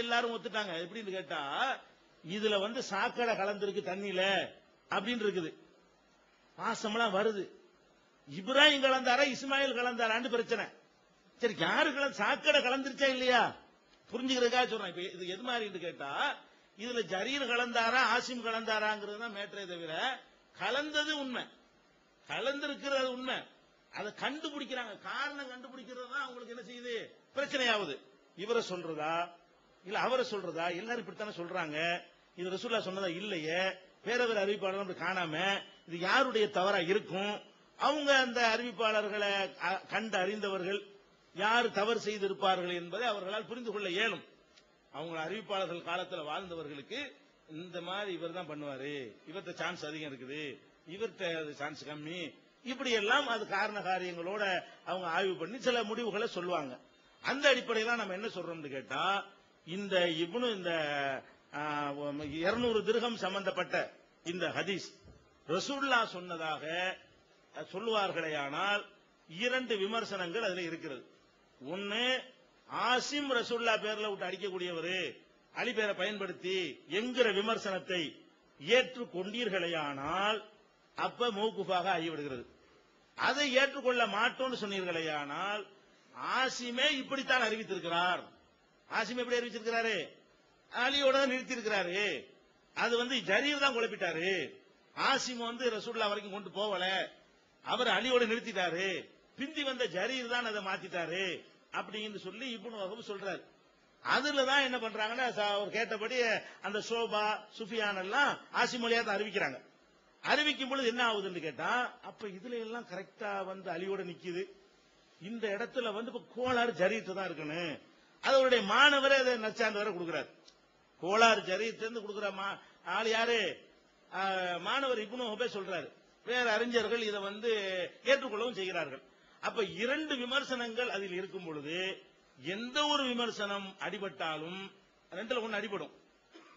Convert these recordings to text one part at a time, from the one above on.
எல்லாரும் ஒத்துட்டாங்க. எப்படின்னு கேட்டா, இதுல சாக்கடை கலந்துருக்கு தண்ணியில அப்படின்னு இருக்குது. பாசம்லாம் வருது. இப்ராஹிம் கலந்தாரா இஸ்மாயில் கலந்தாரான்னு பிரச்சனை. சரி, யாரு சாக்கடை கலந்துருச்சா இல்லையா புரிஞ்சுக்கிறதுக்காக சொல்றேன். இப்ப இது எது மாதிரி கேட்டா, இதுல ஜரீர் கலந்தாரா ஆசிம் கலந்தாராங்கிறது தான் மேட்டரே தவிர, கலந்தது உண்மை, கலந்திருக்கிறது உண்மை. அதை கண்டுபிடிக்கிறாங்க, காரணம் கண்டுபிடிக்கிறது தான் அவங்களுக்கு என்ன செய்யுது, பிரச்சனையாவது. இவரை சொல்றதா இல்ல அவரை சொல்றதா, எல்லாரும் இப்படித்தானே சொல்றாங்க. இது ரசூலுல்லாஹ் சொன்னதா இல்லையே, வேற வேற அறிவிப்பாளர்கள் காணாம, இது யாருடைய தவறா இருக்கும்? அவங்க அந்த அறிவிப்பாளர்களை கண்டு அறிந்தவர்கள், யார் தவறு செய்திருப்பார்கள் என்பதை அவர்களால் புரிந்து கொள்ள இயலும். அவங்க அறிவிப்பாளர்கள் காலத்தில் வாழ்ந்தவர்களுக்கு இந்த மாதிரி இவர் தான் பண்ணுவாரு, இவர்கிட்ட சான்ஸ் அதிகம் இருக்குது, இவர்கிட்ட சான்ஸ் கம்மி, இப்படி எல்லாம் அது காரண காரியங்களோட அவங்க ஆய்வு பண்ணி சில முடிவுகளை சொல்லுவாங்க. அந்த அடிப்படையில் நம்ம என்ன சொல்றோம்னு கேட்டா, இந்த இப்னு இந்த 200 திர்ஹம் சம்பந்தப்பட்ட இந்த ஹதீஸ் ரசூலுல்லாஹ் சொன்னதாக சொல்லுவார்களேயானால் 2 விமர்சனங்கள் அதுல இருக்கிறது. ஒன்னு, ஆசிம் ரசூலுல்லாஹ் பேர்ல விட்டு அடிக்கக்கூடியவர், அலி பேரை பயன்படுத்தி என்கிற விமர்சனத்தை ஏற்றுக்கொண்டீர்களேயானால் அப்ப மௌகூஃபாக ஆகிவிடுகிறது. அதை ஏற்றுக்கொள்ள மாட்டோம்னு சொன்னீர்களேயானால், ஆசிமே இப்படித்தான் அறிவித்திருக்கிறார். ஆசிம் எப்படி அறிவிச்சிருக்கிறாரு, அலியோட நிறுத்தி அது ஜரீர் தான் குழப்பிட்டாரு. ஆசிம் ரசூலுல்லாஹ் வரைக்கும் கொண்டு போகல, அவர் அலியோட நிறுத்திட்டாரு, பிந்தி வந்த ஜரீர் தான் அதை மாத்திட்டாரு அப்படின்னு சொல்லி இப்னு வஹப் சொல்றாரு. அதுலதான் என்ன பண்றாங்கன்னா, அவர் கேட்டபடி அந்த ஷோபா சுஃபியான் எல்லாம் ஆசிம் மொழியா தான் அறிவிக்கிறாங்க. அறிவிக்கும் பொழுது என்ன ஆகுதுன்னு கேட்டா, அப்ப இதுல எல்லாம் கரெக்டா அலியோட நிக்குது, இந்த இடத்துல இப்ப கோளாறு ஜரீத்து தான் இருக்கணும். அதோடைய மாணவரே அதை நச்சாந்து வரை கொடுக்கிறார். கோளாறு ஜரீத்து கொடுக்கிற ஆள் யாரு, மாணவர் இப்னு வஹபே சொல்றாரு. வேற அறிஞர்கள் இதை ஏற்றுக்கொள்ளவும் செய்கிறார்கள். அப்ப 2 விமர்சனங்கள் அதில் இருக்கும் பொழுது, எந்த ஒரு விமர்சனம் அடிபட்டாலும் 2ல ஒன்னு அடிபடும்,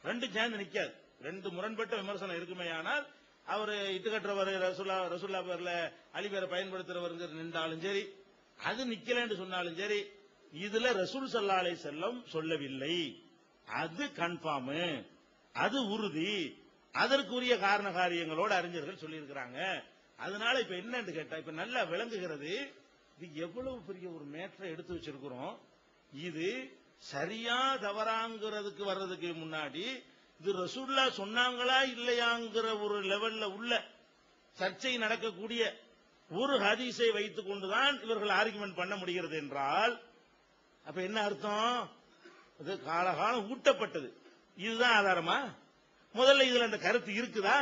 2 சேர்ந்து நிக்காது. 2 முரண்பட்ட விமர்சனம் இருக்குமே ஆனால், அவர் இட்டுக்கட்டுறவர் ரசூலுல்லாஹ் பேர்ல அலி பேரை பயன்படுத்துறவர் நின்றாலும் சரி, அது நிக்கலன்னு சொன்னாலும் சரி, இதுல ரசூல் ஸல்லல்லாஹு அலைஹி வஸல்லம் சொல்லவில்லை, அது கன்ஃபார்ம், அது உறுதி, அதற்குரிய காரண காரியங்களோட அறிஞர்கள் சொல்லி இருக்கிறாங்க. அதனால இப்ப என்னன்னு கேட்டா, இப்ப நல்லா விளங்குகிறது, இது எவ்வளவு பெரிய ஒரு மேட்டரை எடுத்து வச்சிருக்கிறோம். இது சரியா தவறாங்கிறதுக்கு வர்றதுக்கு முன்னாடி இது ரசூலுல்லாஹ் சொன்னாங்களா இல்லையாங்கிற ஒரு லெவல்ல உள்ள சர்ச்சை நடக்கக்கூடிய ஒரு ஹதீஸை வைத்துக் கொண்டுதான் இவர்கள் ஆர்குமெண்ட் பண்ண முடிகிறது என்றால், அப்ப என்ன அர்த்தம், இது காலகாலம் ஊட்டப்பட்டது, இதுதான் ஆதாரமா? முதல்ல இதுல அந்த கருத்து இருக்குதா?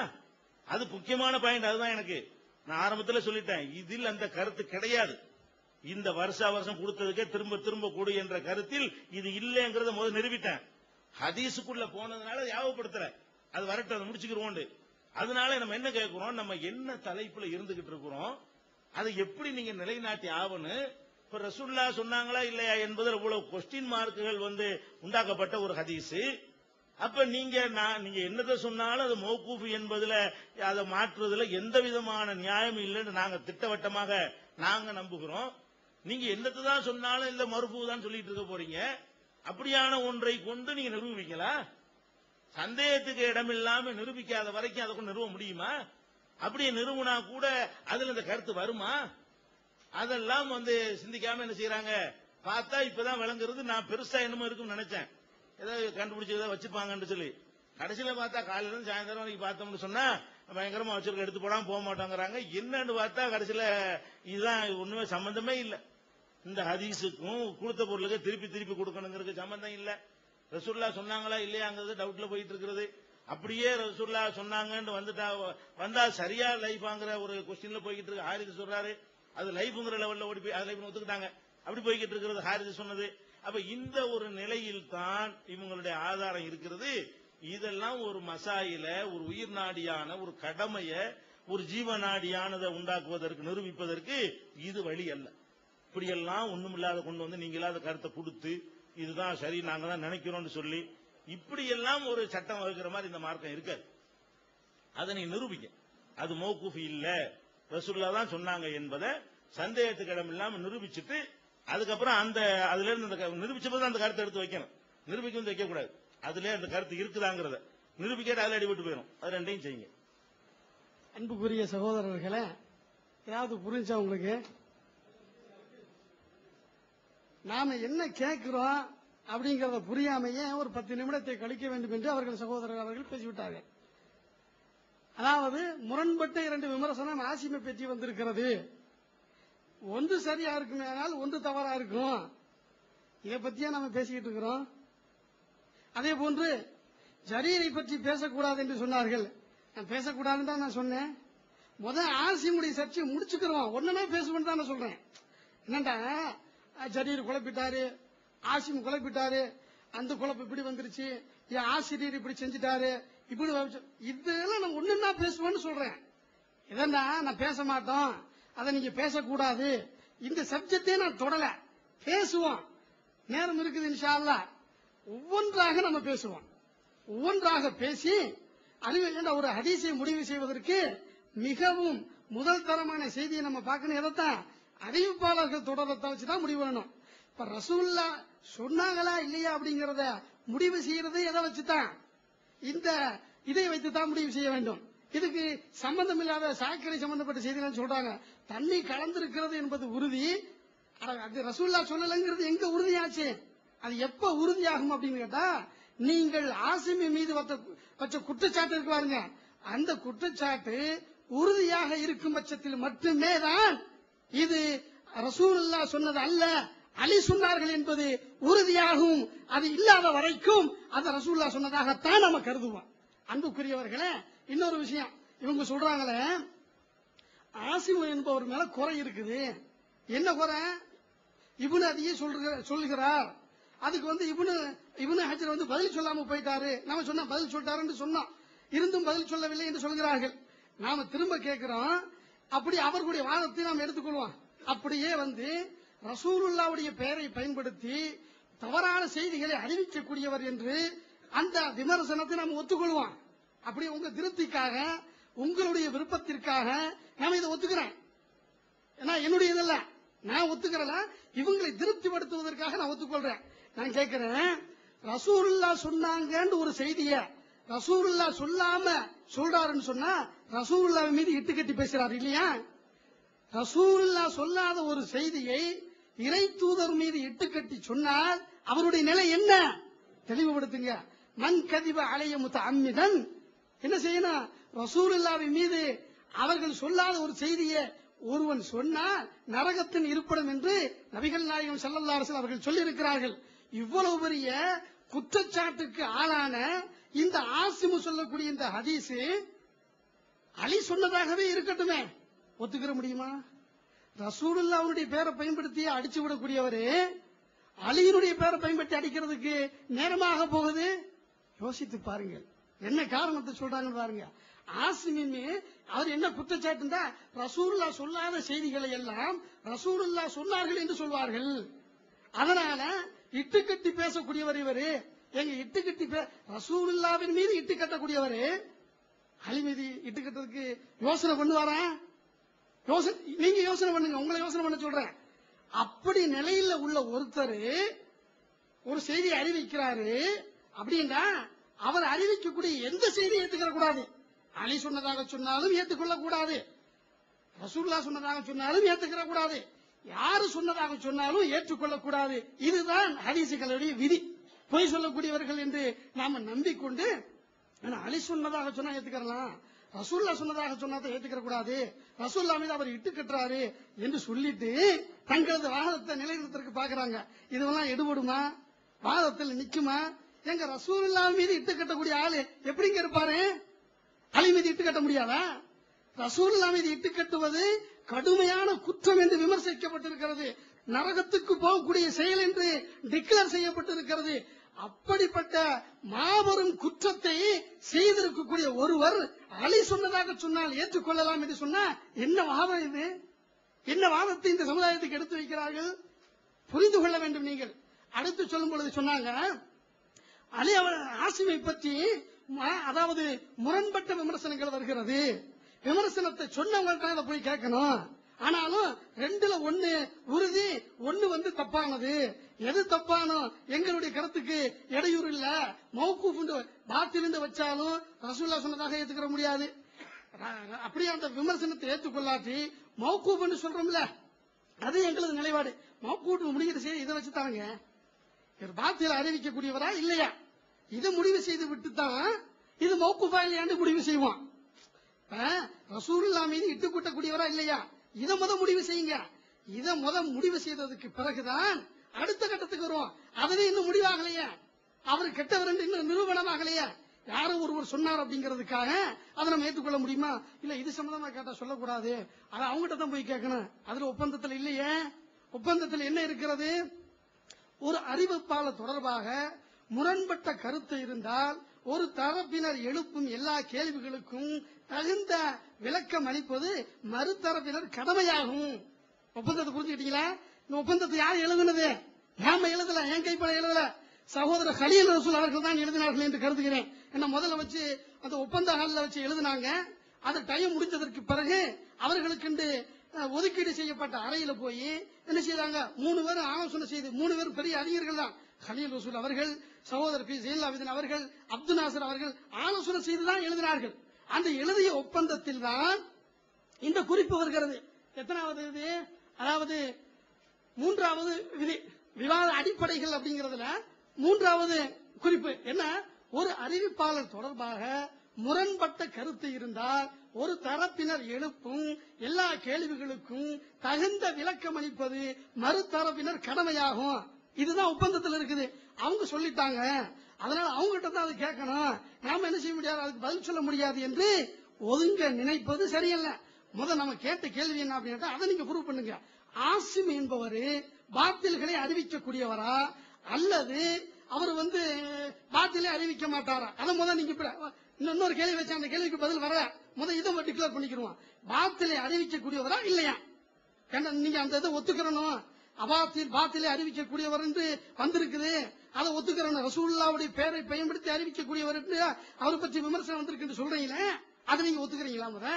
அது முக்கியமான பாயிண்ட். அதுதான் எனக்கு நான் ஆரம்பத்தில் சொல்லிட்டேன், இதில் அந்த கருத்து கிடையாது. இந்த வருஷம் கொடுத்ததுக்கே திரும்ப திரும்ப கொடு என்ற கருத்தில் இது இல்லைங்கிறத முதல் நிரூபிட்டேன். ஹதீஸுக்குள்ள போனதுனால யாவப்படுத்துற, அது வரட்டும், அதை முடிச்சுக்கிறோம். அதனால நம்ம என்ன கேட்கிறோம், நம்ம என்ன தலைப்புல இருந்துகிட்டு இருக்கிறோம், அதை எப்படி நீங்க நிலைநாட்டி ஆகணும். இப்ப ரசூலுல்லாஹ் சொன்னாங்களா இல்லையா என்பதில் இவ்வளவு கொஸ்டின் மார்க்குகள் உண்டாக்கப்பட்ட ஒரு ஹதீஸ். அப்ப நீங்க என்னதை சொன்னாலும் அது மௌகூஃப் என்பதுல அதை மாற்றுவதில் எந்த விதமான நியாயம் இல்லைன்னு நாங்க திட்டவட்டமாக நாங்க நம்புகிறோம். நீங்க என்னத்தை தான் சொன்னாலும் இல்ல மறுப்பு தான் சொல்லிட்டு இருக்க போறீங்க. அப்படியான ஒன்றை கொண்டு நீங்க நிரூபிங்களா? சந்தேகத்துக்கு இடமில்லாம நிரூபிக்காத வரைக்கும் அதை கொண்டு நிறுவ முடியுமா? அப்படியே நிறுவனா கூட அதுல இந்த கருத்து வருமா? அதெல்லாம் சிந்திக்காம என்ன செய்யறாங்க, பார்த்தா இப்பதான் விளங்குறது. நான் பெருசா என்னமோ இருக்குன்னு நினைச்சேன், ஏதாவது கண்டுபிடிச்சு ஏதாவது வச்சிருப்பாங்கன்னு சொல்லி. கடைசியில பார்த்தா காலையில இருந்து சாயந்தரம் வரைக்கும் பார்த்தோம்னு சொன்னா பயங்கரமா வச்சிருக்க, எடுத்து போடாம போக மாட்டாங்கிறாங்க. என்னன்னு பார்த்தா கடைசியில இதுதான் ஒண்ணுமே சம்பந்தமே இல்லை. இந்த ஹதீஸுக்கும் கொடுத்த பொருளுக்கு திருப்பி திருப்பி கொடுக்கணுங்கிறது சம்பந்தம் இல்ல. ரசூலுல்லாஹ் சொன்னாங்களா இல்லையாங்கிறது டவுட்ல போயிட்டு இருக்கிறது. அப்படியே ரசூலுல்லாஹ் சொன்னாங்கன்னு வந்தா சரியா லைஃபாங்கிற ஒரு கொஸ்டின்ல போய்கிட்டு இருக்கு. ஹாரிஸ் சொல்றாரு அது லைஃப்ங்கிற லெவல்ல ஓடி போய் அது லைஃப் ஒத்துக்கிட்டாங்க. அப்படி போய்கிட்டு இருக்கிறது ஹாரிஸ் சொன்னது. அப்ப இந்த ஒரு நிலையில் தான் இவங்களுடைய ஆதாரம் இருக்கிறது. இதெல்லாம் ஒரு மசாயில ஒரு உயிர் நாடியான ஒரு கடமைய ஒரு ஜீவநாடியானதை உண்டாக்குவதற்கு நிரூபிப்பதற்கு இது வழி அல்ல. இப்படியெல்லாம் ஒண்ணுமில்லாத கொண்டு நீங்க இல்லாத கருத்தை கொடுத்து இதுதான் சரி நாங்க தான் நினைக்கிறோம்னு சொல்லி இப்படியெல்லாம் ஒரு சட்டம் வகுக்கிற மாதிரி இந்த மார்க்கம் இருக்காது. அதனை நிரூபிக்க அது மௌகூஃப் இல்ல, ரசூலுல்லாஹ் தான் சொன்னாங்க என்பதை சந்தேகத்துக்கு இடம் இல்லாம நிரூபிச்சுட்டு அதுக்கப்புறம் அந்த அதுல இருந்து நிரூபிச்ச போது அந்த கருத்தை எடுத்து வைக்கணும். நிரூபிக்க வந்து வைக்க கூடாது. அதுல அந்த கருத்து இருக்குதாங்கிறத நிரூபிக்காத அதுல அடிபட்டு போயிடும். அது ரெண்டையும் செய்யுங்க. அன்புக்குரிய சகோதரர்களே, ஏதாவது புரிஞ்சா உங்களுக்கு? நாம என்ன கேட்கிறோம் அப்படிங்கறத புரியாமையே ஒரு 10 நிமிடத்தை கழிக்க வேண்டும் என்று அவர்கள் சகோதரர் அவர்கள் பேசிவிட்டார்கள். அதாவது முரண்பட்ட 2 விமர்சனம் ஆசிமை பற்றி வந்திருக்கிறது. ஒன்று சரியா இருக்குமே, ஆனால் ஒன்று தவறா இருக்கும். இதை பத்தியா நம்ம பேசிக்கிட்டு இருக்கிறோம். அதே போன்று ஜரீரை பற்றி பேசக்கூடாது என்று சொன்னார்கள். நான் பேசக்கூடாதுன்னு தான் நான் சொன்னேன். ஆசிமுடைய சர்ச்சையை முடிச்சுக்கிறோம், ஒண்ணுமே பேசுவேன்னு தான் நான் சொல்றேன். என்னண்டா, ஜரீர் குழப்பிட்டாரு, ஆசிம் குழப்பிட்டாரு, அந்த குழப்பம் இப்படி வந்துருச்சு, ஆசிரியர் இப்படி செஞ்சுட்டாரு, இப்படி இதெல்லாம் நான் ஒண்ணுன்னா பேசுவேன்னு சொல்றேன். இதென்னா நான் பேச மாட்டோம், அதை நீங்க பேசக்கூடாது, இந்த சப்ஜெக்டே நான் தொடல. பேசுவோம், நேரம் இருக்குது இன்ஷா அல்லாஹ். ஒவ்வொன்றாக நம்ம பேசுவோம். ஒவ்வொன்றாக பேசி ஒரு ஹதீஸை முடிவு செய்வதற்கு மிகவும் முதல் தரமான செய்தியை நம்ம பார்க்கணும். எதைத்தான் அறிவிப்பாளர்கள் தொடரத்தை வச்சுதான் முடிவு பண்ணணும். இப்ப ரசூலுல்லாஹ் சொன்னாங்களா இல்லையா அப்படிங்கறத முடிவு செய்யறது எதை வச்சுதான்? இந்த இதை வைத்துதான் முடிவு செய்ய வேண்டும். இதுக்கு சம்பந்தம் இல்லாத சாக்கடை சம்பந்தப்பட்ட செய்திகள் சொல்றாங்க. தண்ணி கலந்திருக்கிறது என்பது உறுதி, அது ரசூலுல்லாஹ் சொல்லலங்கிறது எங்க உறுதியாச்சு? அது எப்ப உறுதியாகும் அப்படின்னு கேட்டா, நீங்கள் ஆசிமி மீது வச்ச குற்றச்சாட்டு இருக்கு பாருங்க, அந்த குற்றச்சாட்டு உறுதியாக இருக்கும் பட்சத்தில் மட்டுமே தான் இது ரசூலுல்லாஹ் சொன்னது அல்ல, அலி சொன்னார்கள் என்பது உறுதியாகும். அது இல்லாத வரைக்கும் அது ரசூலுல்லாஹ் சொன்னதாகத்தான் நம்ம கருதுவோம். அன்புக்குரியவர்களே, இன்னொரு விஷயம், இவங்க சொல்றாங்களே ஆசிம் என்பவர் மேல குறை இருக்குது. என்ன குறை? இப்னு அதியே சொல்லுகிறார், அதுக்கு இப்னு ஹஜர் பதில் சொல்லாம போயிட்டாரு. நம்ம சொன்ன பதில் சொல்லிட்டாருன்னு சொன்னோம், இருந்தும் பதில் சொல்லவில்லை என்று சொல்கிறார்கள். நாம திரும்ப கேட்கிறோம், அப்படி அவர்களுடைய வாதத்தை நாம் எடுத்துக்கொள்வோம். அப்படியே ரசூலுல்லாஹ்வுடைய பெயரை பயன்படுத்தி தவறான செய்திகளை அறிவிக்கக்கூடியவர் என்று அந்த விமர்சனத்தை நாம் ஒத்துக்கொள்வோம். அப்படி உங்க திருப்திக்காக, உங்களுடைய விருப்பத்திற்காக நாம இதை ஒத்துக்கிறேன். ஏன்னா என்னுடைய இதல்ல, நான் ஒத்துக்கிறல, இவங்களை திருப்திப்படுத்துவதற்காக நான் ஒத்துக்கொள்றேன். நான் கேட்கிறேன், ரசூலுல்லாஹ் சொன்னாங்கன்னு ஒரு செய்திய ரசூலுல்லாஹ் சொல்லாம சொல்றாருன்னு சொன்னா ரசூலுல்லாஹ் மீது இட்டுக்கட்டி பேசுறாரு இல்லையா? ரசூலுல்லாஹ் சொல்லாத ஒரு செய்தியை இறை தூதர் மீது இட்டுக்கட்டி சொன்னால் அவருடைய நிலை என்ன? தெளிவுபடுத்துங்க. மன் கதிப அலைய முத்தஅம்மிதன், என்ன செய்யணும்? ரசூலுல்லாஹ் மீது அவர்கள் சொல்லாத ஒரு செய்தியை ஒருவன் சொன்னால் நரகத்தின் இருப்பிடம் என்று நபிகள் நாயகம் ஸல்லல்லாஹு அலைஹி வஸல்லம் அவர்கள் சொல்லி இருக்கிறார்கள். இவ்வளவு பெரிய குற்றச்சாட்டுக்கு ஆளான இந்த ஆசிமு சொல்லக்கூடிய இந்த ஹதீஸ் அலி சொன்னதாகவே இருக்கட்டுமே, ஒத்துக்கிற முடியுமா? ரசூலுல்லாஹ்வுடைய பேரை பயன்படுத்தி அடிச்சு விடக்கூடியவரு அலியினுடைய பேரை பயன்படுத்தி அடிக்கிறதுக்கு நேரமாக போகுது. யோசித்து பாருங்கள், என்ன காரணத்தை சொல்றாங்க பாருங்க. ஆசிமின் அவர் என்ன குற்றச்சாட்டுந்தா, ரசூலுல்லாஹ் சொல்லாத செய்திகளை எல்லாம் ரசூலுல்லாஹ் சொன்னார்கள் என்று சொல்வார்கள். அதனால இட்டுக்கட்டி பேசக்கூடியவர் இவரு. எங்க இட்டுக்கட்டி ரசூலுல்லாஹ்வின் மீது இட்டு கட்டக்கூடியவர் அலி மீது இட்டு கட்டுறதுக்கு யோசனை பண்ணுவாரா? நீங்க யோசனை பண்ணுங்க, உங்களை யோசனை பண்ண சொல்றேன். அப்படி நிலையில உள்ள ஒருத்தர் ஒரு செய்தி அறிவிக்கிறாரு அப்படின்னா அவர் அறிவிக்கக்கூடிய எந்த செய்தியை ஏற்றுக்கிற கூடாது. அலி சொன்னதாக சொன்னாலும் ஏற்றுக்கொள்ள கூடாது, ரசூலுல்லாஹ் சொன்னதாக சொன்னாலும் ஏற்றுக்கிற கூடாது, யாரு சொன்னதாக சொன்னாலும் ஏற்றுக்கொள்ள கூடாது. இதுதான் ஹதீசுகளுடைய விதி. பொய் சொல்லக்கூடியவர்கள் என்று நாம நம்பிக்கொண்டு அலி சொன்னதாக சொன்னா ஏத்துக்கலாம், ரசூலுல்லாஹ் சொன்னதாக சொன்னா ஏத்துக்கிற கூடாது, ரசூலுல்லாஹ் மீது அவர் இட்டு கட்டுறாரு என்று சொல்லிட்டு தங்களது வாதத்தை நிலைநிறுத்தற்கு பாக்குறாங்க. இதெல்லாம் எடுபடுமா? வாதத்தில் நிக்குமா? எங்க ரசூலுல்லாஹ் மீது இட்டு கட்டக்கூடிய ஆளு எப்படிங்க இருப்பாரு? அலி மீது இட்டு கட்ட முடியாதா? ரசூலுல்லாஹ் மீது இட்டு கட்டுவது கடுமையான குற்றம் என்று விமர்சிக்கப்பட்டிருக்கிறது, நரகத்துக்கு போகக்கூடிய செயல் என்று டிக்ளேர் செய்யப்பட்டிருக்கிறது. அப்படிப்பட்ட மாபெரும் குற்றத்தை செய்திருக்கக்கூடிய ஒருவர் அலி சொன்னதாக சொன்னால் ஏற்றுக்கொள்ளலாம் என்று சொன்னா என்ன வாதம் இது? என்ன வாதத்தை இந்த சமுதாயத்துக்கு எடுத்து வைக்கிறார்கள்? புரிந்து கொள்ள வேண்டும். நீங்கள் அடுத்து சொல்லும் பொழுது சொன்னாங்க, அலி ஆசிமை பற்றி அதாவது முரண்பட்ட விமர்சனங்கள் வருகிறது, விமர்சனத்தை சொன்னவங்கள்ட்ட போய் கேட்கணும், ஆனாலும் ரெண்டுல ஒண்ணு உறுதி, ஒண்ணு வந்து தப்பானது. எது தப்பானோ எங்களுடைய கருத்துக்கு இடையூறு இல்ல. மௌகூஃப் பாத்திலிருந்து வச்சாலும் ரசூலுல்லாஹ் சொன்னதாக ஏத்துக்கிற முடியாது. அப்படியே அந்த விமர்சனத்தை ஏற்றுக்கொள்ளாட்டி மௌகூஃப்னு சொல்றோம்ல, அது எங்களது நிலைப்பாடு. மௌகூஃப் முடிகிற செய்தி இதை வச்சு தாங்க இவர் பாத்தில அறிவிக்கக்கூடியவரா இல்லையா, இதை முடிவு செய்து விட்டு தான் இது மௌகூஃபா இல்லையான்னு முடிவு செய்வோம். ரசூலுல்லாஹ் மீது இட்டு கூட்டக்கூடியவரா இல்லையா, இதை முடிவு செய்யுங்க. இதை முடிவு செய்ததுக்கு பிறகுதான் அடுத்த கட்டத்துக்கு வருவோம். அதுவே இன்னும் முடிவாகலையே, அவர் கெட்டவர் இன்னும் நிரூபணமாகலையே. யாரும் ஒருவர் சொன்னார் அப்படிங்கிறதுக்காக அதை நம்ம ஏற்றுக்கொள்ள முடியுமா? இல்ல இது சம்பந்தமா கேட்டா சொல்லக்கூடாது, அதை அவங்ககிட்ட தான் போய் கேட்கணும். அதுல ஒப்பந்தத்தில் இல்லையே. ஒப்பந்தத்தில் என்ன இருக்கிறது? ஒரு அறிவிப்பாளர் தொடர்பாக முரண்பட்ட கருத்து இருந்தால் ஒரு தரப்பினர் எழுப்பும் எல்லா கேள்விகளுக்கும் தகுந்த விளக்கம் அளிப்பது மறுதரப்பினர் கடமையாகும். ஒப்பந்தத்தை புரிஞ்சுக்கிட்டீங்களா? இந்த ஒப்பந்தத்தை யார் எழுதுனது? நாம எழுதல, என் கைப்பட எழுதல, சகோதரர் கலீல் ரசூல் அவர்கள் தான் எழுதினார்கள் என்று கருதுகிறேன். என்ன முதல்ல வச்சு அந்த ஒப்பந்த ஹாலில் வச்சு எழுதினாங்க. அது டைம் முடிஞ்சதற்கு பிறகு அவர்களுக்கு ஒதுக்கீடு செய்யப்பட்ட அறையில போய் என்ன செய்தாங்க, 3 பேரும் ஆலோசனை செய்து, 3 பேரும் பெரிய அறிஞர்கள் தான், கலீல் ரசூல் அவர்கள், சகோதரர் பி ஜெயலலிதா அவர்கள், அப்துல் நாசர் அவர்கள் ஆலோசனை செய்துதான் எழுதினார்கள். அந்த எழுதிய ஒப்பந்தத்தில் தான் இந்த குறிப்பு வருகிறது. எத்தனாவது இது? அதாவது 3வது விதி, விவாத அடிப்படைகள் அப்படிங்கிறதுல 3வது குறிப்பு என்ன? ஒரு அறிவிப்பாளர் தொடர்பாக முரண்பட்ட கருத்து இருந்தால் ஒரு தரப்பினர் எழுப்பும் எல்லா கேள்விகளுக்கும் தகுந்த விளக்கம் அளிப்பது மறுதரப்பினர் கடமையாகும். இதுதான் ஒப்பந்தத்தில் இருக்குது. அவங்க சொல்லிட்டாங்க, அதனால அவங்க கிட்ட தான் அது கேட்கணும், நாம என்ன செய்ய முடியாது, அதுக்கு பதில் சொல்ல முடியாது என்று ஒதுங்க நினைப்பது சரியல்ல. நம்ம கேட்ட கேள்வி என்ன அப்படின்னா, அதை நீங்க ப்ரூவ் பண்ணுங்க. ஆசிம் என்பவர் பாத்தில்களை அறிவிக்கக்கூடியவரா அல்லது அவர் பாத்திலே அறிவிக்க மாட்டாரா? அதை நீங்க இன்னொரு கேள்வி வச்சா அந்த கேள்விக்கு பதில் வர இதை டிக்ளேர் பண்ணிக்கிறோம். பாத்திலே அறிவிக்கக்கூடியவரா இல்லையா? நீங்க அந்த இதை ஒத்துக்கிறணும். பாத்திலே அறிவிக்கக்கூடியவர் என்று வந்திருக்குது, அதை ஒத்துக்கிறணும். ரசூலுல்லாஹ்வுடைய பெயரை பயன்படுத்தி அறிவிக்கக்கூடியவர் என்று அவரை பற்றி விமர்சனம் வந்திருக்கு சொல்றீங்களே, அதை நீங்க ஒத்துக்கிறீங்களா?